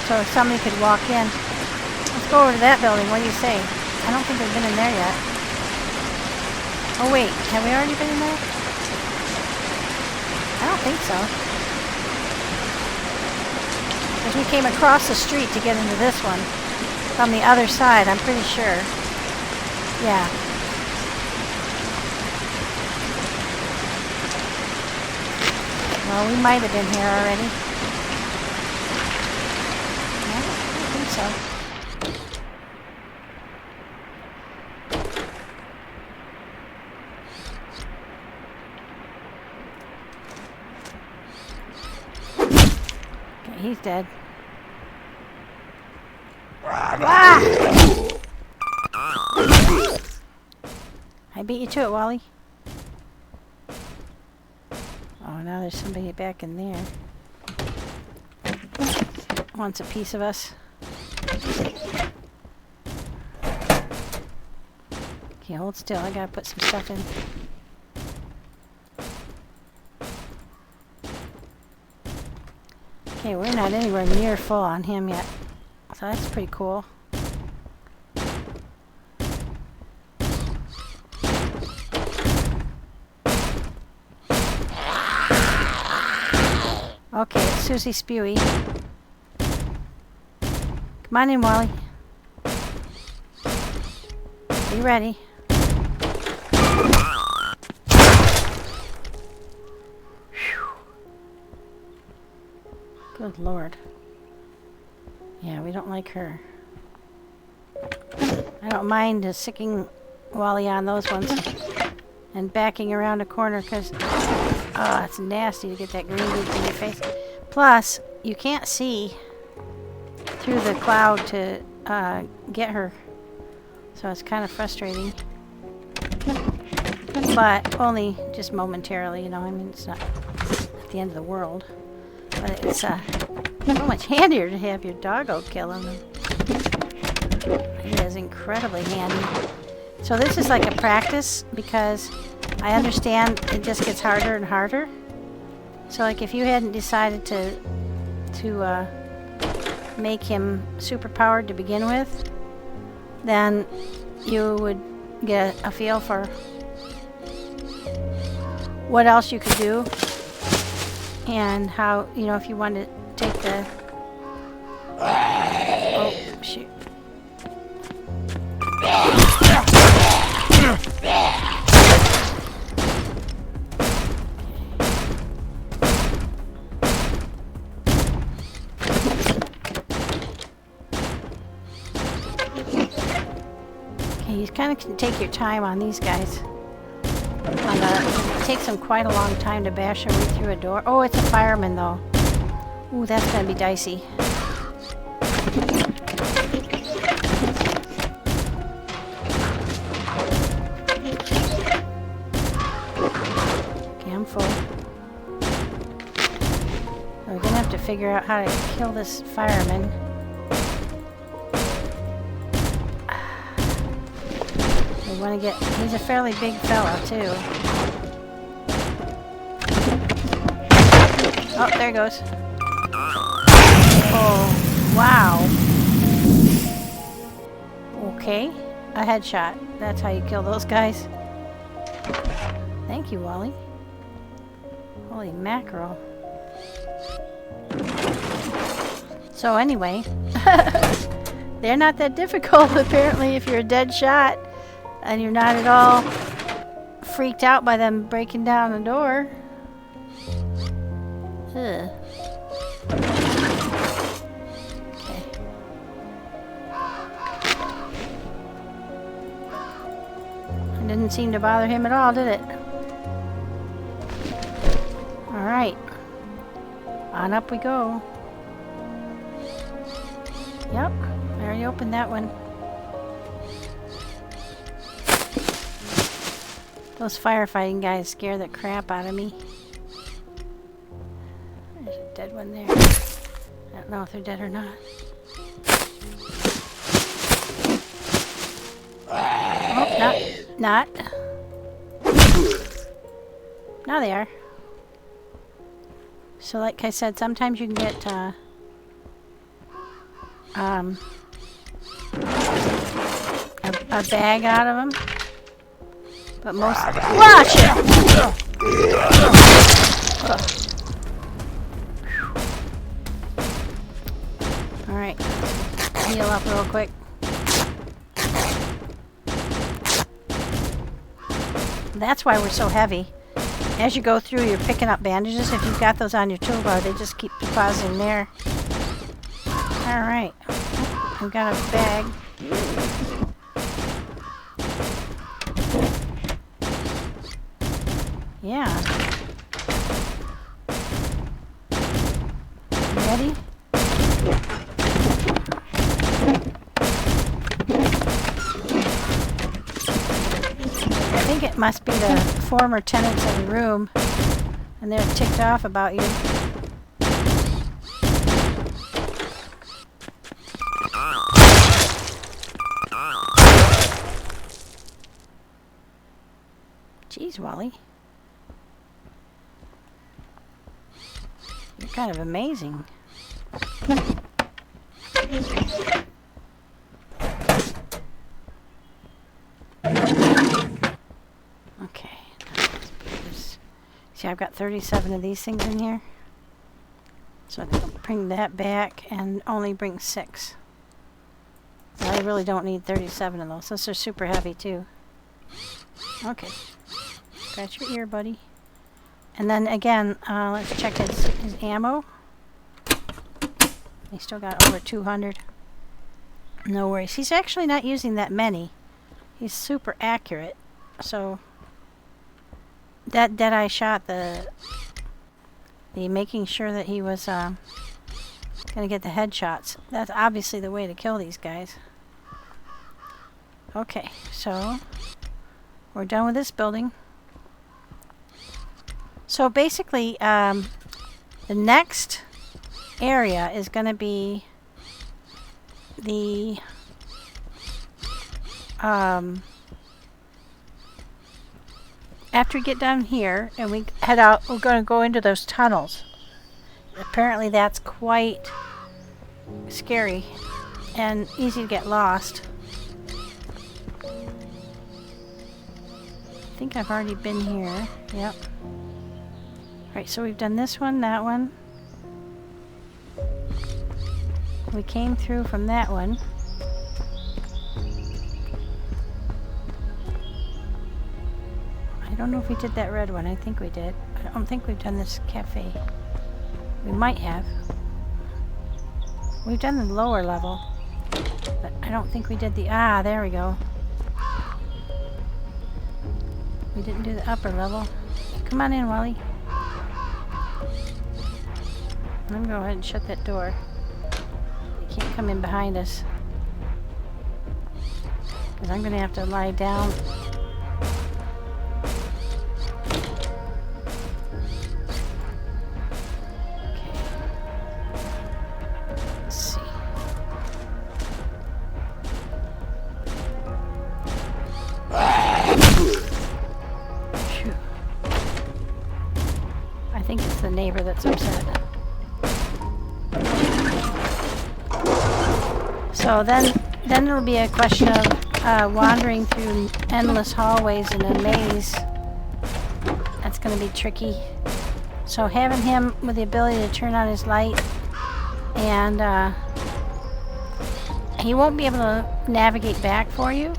So somebody could walk in. Let's go over to that building. What do you say? I don't think we've been in there yet. Oh wait, have we already been in there? I don't think so. Because we came across the street to get into this one. From the other side, I'm pretty sure. Yeah. Well, we might have been here already. No, I don't think so. Okay, he's dead. Ah! I beat you to it, Wally. Oh, now there's somebody back in there. Wants a piece of us. Okay, hold still. I gotta put some stuff in. Okay, we're not anywhere near full on him yet. So that's pretty cool. Okay, it's Susie Spewy. Come on in, Wally. Be ready. Whew. Good Lord. Yeah, we don't like her. I don't mind sicking Wally on those ones and backing around a corner because oh, it's nasty to get that green goop in your face. Plus, you can't see through the cloud to get her, so it's kind of frustrating. But only just momentarily, you know. I mean, it's not at the end of the world, but it's so much handier to have your doggo killing them. It is incredibly handy. So this is like a practice because I understand it just gets harder and harder. So like if you hadn't decided to make him super powered to begin with, then you would get a feel for what else you could do and how, you know, if you wanted to take the... Oh, shoot. Okay, you kind of can take your time on these guys. It takes them quite a long time to bash their way through a door. Oh, it's a fireman though. Ooh, that's gonna be dicey. Okay, I'm full. We're gonna have to figure out how to kill this fireman. We want to get... He's a fairly big fella too. Oh, there he goes. Oh, wow. Okay, a headshot. That's how you kill those guys. Thank you, Wally. Holy mackerel. So anyway, they're not that difficult apparently if you're a dead shot and you're not at all freaked out by them breaking down the door. Ugh. Okay. It didn't seem to bother him at all, did it? Alright. On up we go. Yep, I already opened that one. Those firefighting guys scare the crap out of me. There's a dead one there. I don't know if they're dead or not. Oh, not. Now they are. So like I said, sometimes you can get a bag out of them. But most... Watch it! Alright. Heal up real quick. That's why we're so heavy. As you go through, you're picking up bandages. If you've got those on your toolbar, they just keep depositing there. Alright. I've got a bag. Yeah. Ready? I think it must be the former tenants of the room, and they're ticked off about you. Jeez, Wally. You're kind of amazing. Okay. See, I've got 37 of these things in here. So I'm going to bring that back and only bring 6. So I really don't need 37 of those. Those are super heavy too. Okay. Scratch your ear, buddy. And then again, let's check his ammo. He's still got over 200. No worries. He's actually not using that many. He's super accurate. So that Deadeye shot, the making sure that he was gonna get the headshots. That's obviously the way to kill these guys. Okay, so we're done with this building. So basically, the next area is going to be the after we get down here and we head out, we're going to go into those tunnels. Apparently that's quite scary and easy to get lost. I think I've already been here. Yep. Alright, so we've done this one, that one. We came through from that one. I don't know if we did that red one. I think we did. I don't think we've done this cafe. We might have. We've done the lower level. But I don't think we did the... Ah, there we go. We didn't do the upper level. Come on in, Wally. I'm going to go ahead and shut that door. You can't come in behind us. Because I'm going to have to lie down. Neighbor that's upset. So then it'll be a question of wandering through endless hallways in a maze. That's going to be tricky. So having him with the ability to turn on his light, and he won't be able to navigate back for you.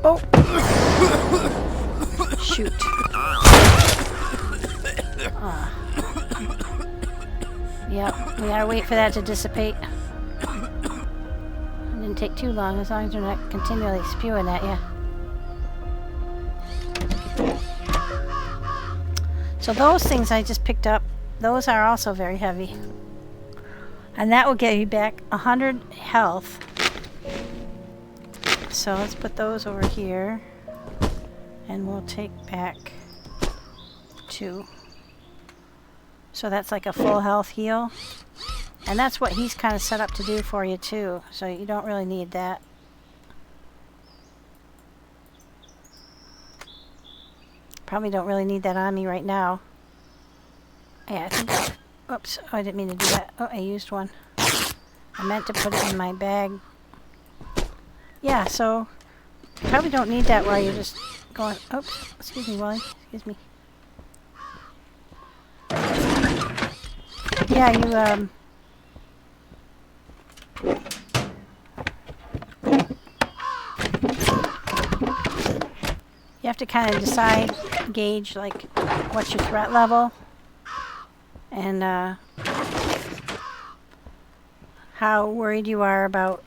Oh! Shoot. Yep, we gotta wait for that to dissipate. It didn't take too long, as long as they're not continually spewing at you. So those things I just picked up, those are also very heavy. And that will get you back 100 health. So let's put those over here, and we'll take back 2. So that's like a full health heal, and that's what he's kind of set up to do for you too, so you don't really need that. Probably don't really need that on me right now. Yeah, I think oops, oh, I didn't mean to do that. Oh, I used one. I meant to put it in my bag. Yeah, so you probably don't need that while you're just going... Oops, excuse me, Wally. Excuse me. Yeah, you have to kind of decide, gauge, like, what's your threat level, and how worried you are about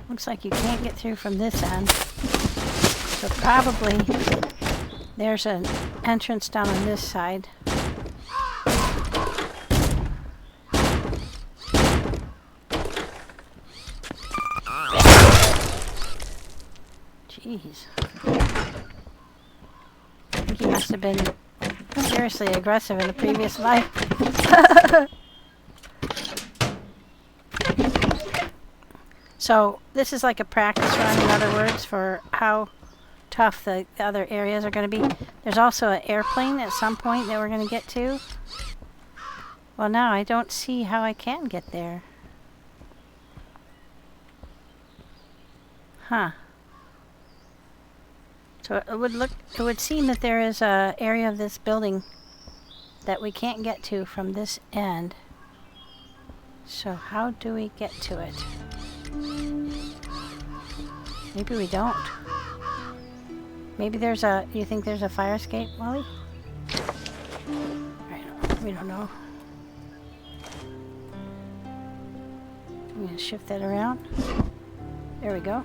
looks like you can't get through from this end. So probably there's an entrance down on this side. Jeez. I think he must have been seriously aggressive in a previous life. So this is like a practice run, in other words, for how tough the other areas are going to be. There's also an airplane at some point that we're going to get to. Well, now I don't see how I can get there. Huh. So it would seem that there is an area of this building that we can't get to from this end. So how do we get to it? Maybe we don't. Maybe there's a... You think there's a fire escape, Wally? We don't know. I'm going to shift that around. There we go.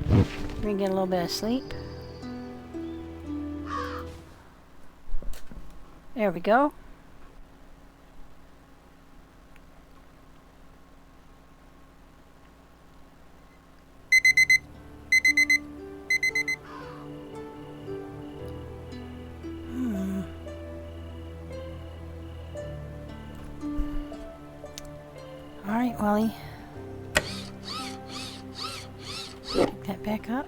We're going to get a little bit of sleep. There we go. Alright, Wally. Pick that back up.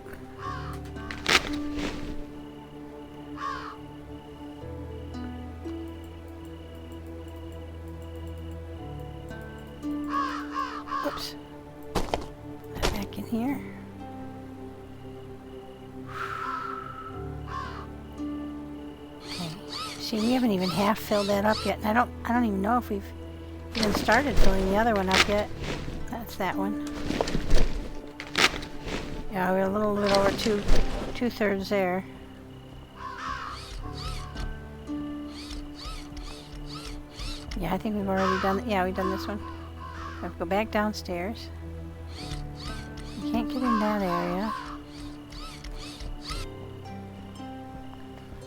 Oops. Put that back in here. Okay. See, we haven't even half filled that up yet. And I don't even know if we've even started filling the other one up yet. That's that one. Yeah, we're a little bit over two-thirds there. Yeah, I think we've already done. Yeah, we've done this one. We have to go back downstairs. We can't get in that area.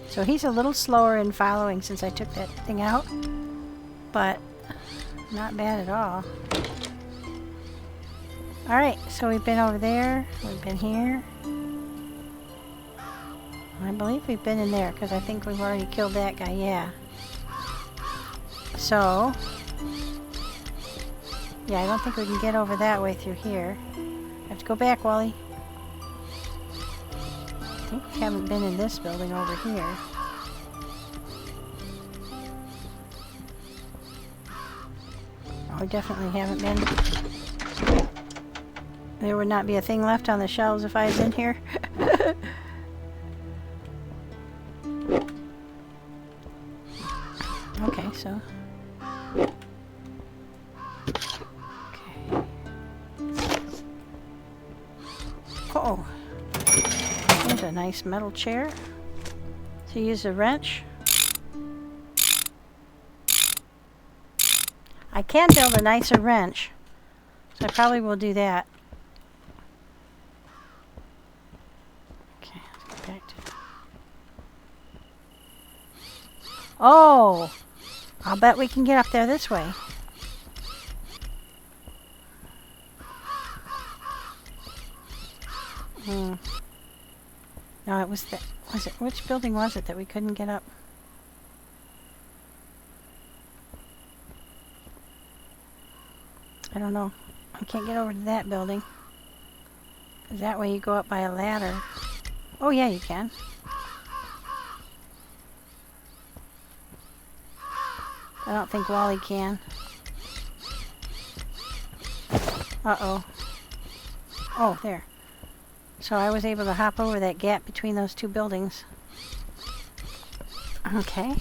So he's a little slower in following since I took that thing out, but not bad at all. Alright, so we've been over there, we've been here. I believe we've been in there because I think we've already killed that guy, yeah. So, yeah, I don't think we can get over that way through here. I have to go back, Wally. I think we haven't been in this building over here. Oh, we definitely haven't been. There would not be a thing left on the shelves if I was in here. Okay, so. Okay. Oh, there's a nice metal chair. So use a wrench. I can build a nicer wrench, so I probably will do that. Okay, let's go back to. Oh, I'll bet we can get up there this way. No, it was the. Was it which building was it that we couldn't get up? I don't know. I can't get over to that building. 'Cause that way you go up by a ladder. Oh yeah, you can. I don't think Wally can. Uh-oh. Oh, there. So I was able to hop over that gap between those two buildings. Okay.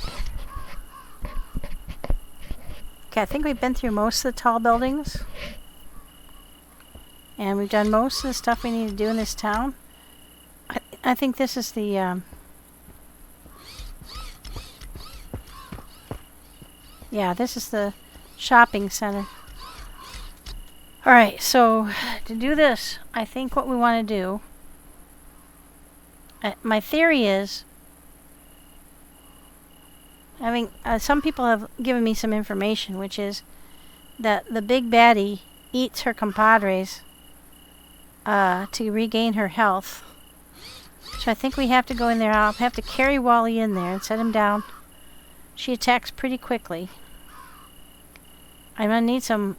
Okay, I think we've been through most of the tall buildings. And we've done most of the stuff we need to do in this town. I think this is the, yeah, this is the shopping center. Alright, so to do this, I think what we want to do, my theory is, some people have given me some information, which is that the big baddie eats her compadres to regain her health. So I think we have to go in there. I'll have to carry Wally in there and set him down. She attacks pretty quickly. I'm going to need some...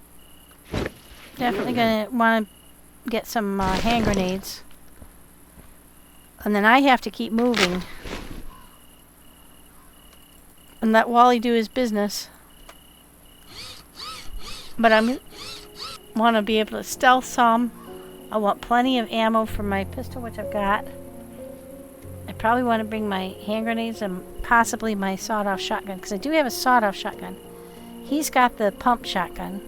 Definitely going to want to get some hand grenades. And then I have to keep moving. And let Wally do his business. But I want to be able to stealth some. I want plenty of ammo for my pistol, which I've got. I probably want to bring my hand grenades and possibly my sawed-off shotgun, because I do have a sawed-off shotgun. He's got the pump shotgun.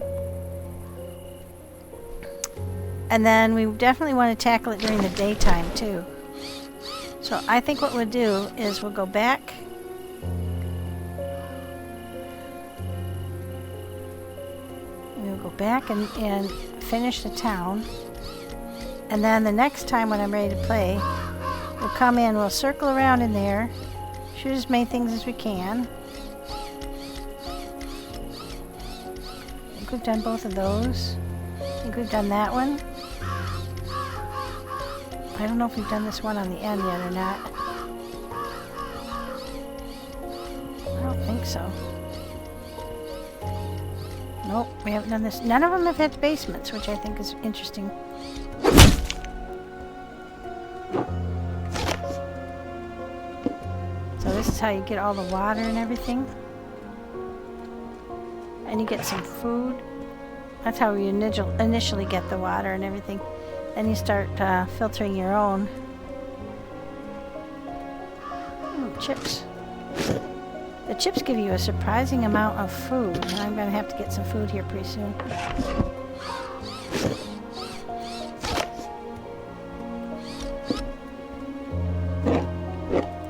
And then we definitely want to tackle it during the daytime, too. So I think what we'll do is we'll go back. We'll go back and finish the town. And then the next time when I'm ready to play, we'll come in, we'll circle around in there, shoot as many things as we can. I think we've done both of those. I think we've done that one. I don't know if we've done this one on the end yet or not. I don't think so. Nope, we haven't done this. None of them have had basements, which I think is interesting. So this is how you get all the water and everything. And you get some food. That's how you initially get the water and everything. Then you start filtering your own. Chips. The chips give you a surprising amount of food, and I'm going to have to get some food here pretty soon.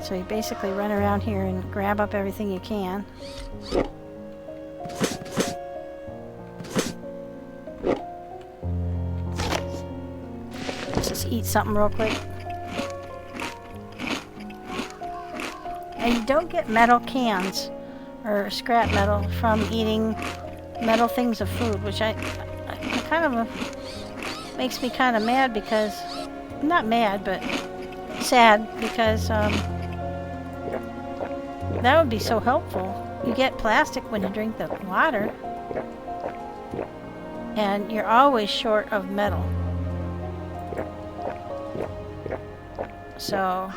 So you basically run around here and grab up everything you can. Let's just eat something real quick. And you don't get metal cans or scrap metal from eating metal things of food, which I kind of makes me kind of mad because, not mad, but sad because that would be so helpful. You get plastic when you drink the water, and you're always short of metal. So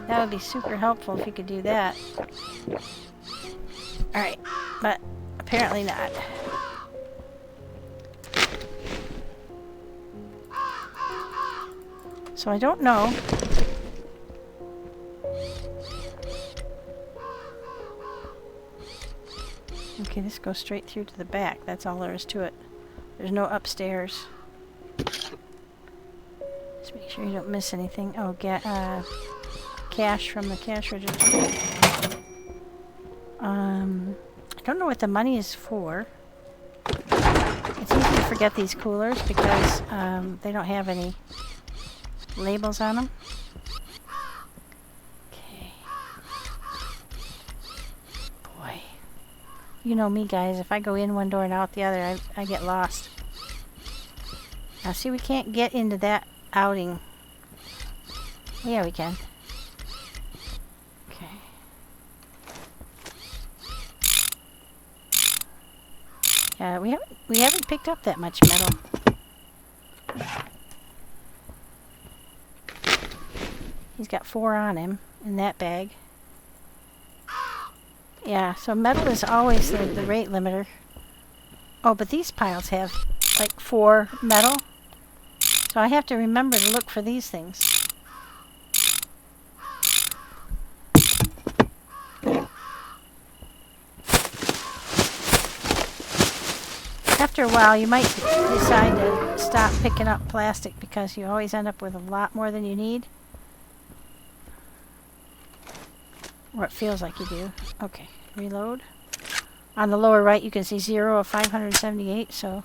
that would be super helpful if you could do that. Alright, but apparently not. So I don't know. Okay, this goes straight through to the back. That's all there is to it. There's no upstairs. Just make sure you don't miss anything. Oh, cash from the cash register. I don't know what the money is for. It's easy to forget these coolers because they don't have any labels on them. Okay. Boy. You know me, guys. If I go in one door and out the other, I get lost. Now, see, we can't get into that outing. Yeah, we can. Okay. We haven't picked up that much metal. He's got 4 on him in that bag. Yeah, so metal is always the rate limiter. Oh, but these piles have like 4 metal. So I have to remember to look for these things. After a while, you might decide to stop picking up plastic because you always end up with a lot more than you need. Or it feels like you do. Okay, reload. On the lower right, you can see 0 of 578, so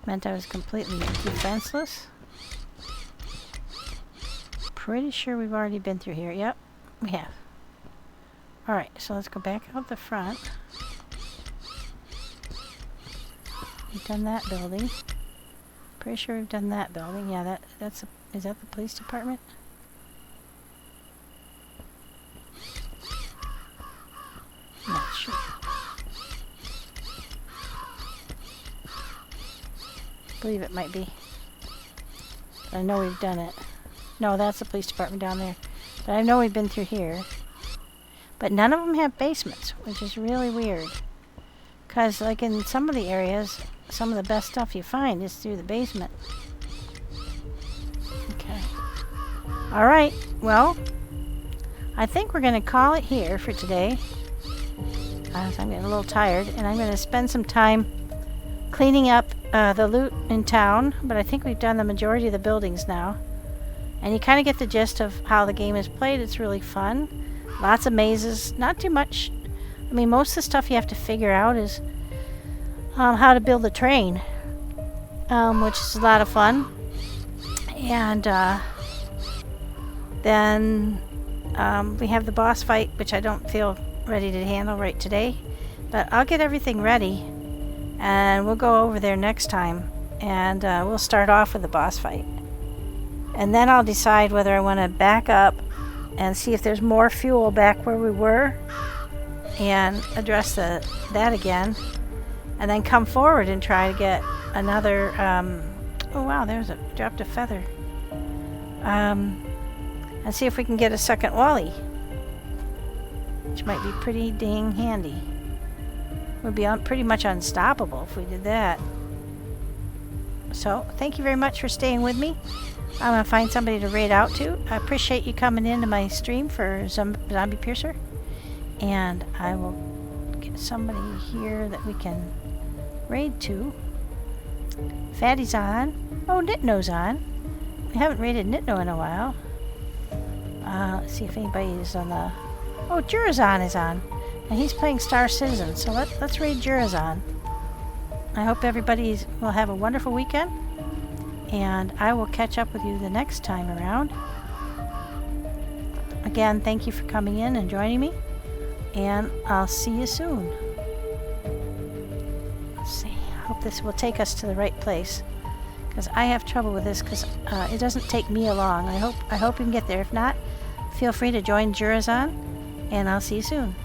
meant I was completely defenseless. Pretty sure we've already been through here. Yep, we have. Alright, so let's go back out the front. We've done that building. Pretty sure we've done that building. Yeah, is that the police department? Not sure. I believe it might be. But I know we've done it. No, that's the police department down there. But I know we've been through here. But none of them have basements, which is really weird. Because, like in some of the areas, some of the best stuff you find is through the basement. Okay. Alright, well, I think we're going to call it here for today. So I'm getting a little tired, and I'm going to spend some time cleaning up the loot in town. But I think we've done the majority of the buildings now. And you kind of get the gist of how the game is played. It's really fun. Lots of mazes. Not too much. I mean, most of the stuff you have to figure out is how to build a train, which is a lot of fun. And then we have the boss fight, which I don't feel ready to handle right today. But I'll get everything ready, and we'll go over there next time. And we'll start off with the boss fight. And then I'll decide whether I want to back up and see if there's more fuel back where we were and address that again. and then come forward and try to get another, oh wow, dropped a feather. And see if we can get a second Wally, which might be pretty dang handy. Would be pretty much unstoppable if we did that. So, thank you very much for staying with me. I'm going to find somebody to raid out to. I appreciate you coming into my stream for Zompiercer. And I will get somebody here that we can raid to. Fatty's on. Oh, Nitno's on. We haven't raided Nitno in a while. Let's see if anybody is on the... Oh, Jurazon is on. And he's playing Star Citizen. So let's raid Jurazon. I hope everybody will have a wonderful weekend, and I will catch up with you the next time around. Again, thank you for coming in and joining me, and I'll see you soon. Let's see. I hope this will take us to the right place, because I have trouble with this because it doesn't take me along. I hope you can get there. If not, feel free to join Jurazon, and I'll see you soon.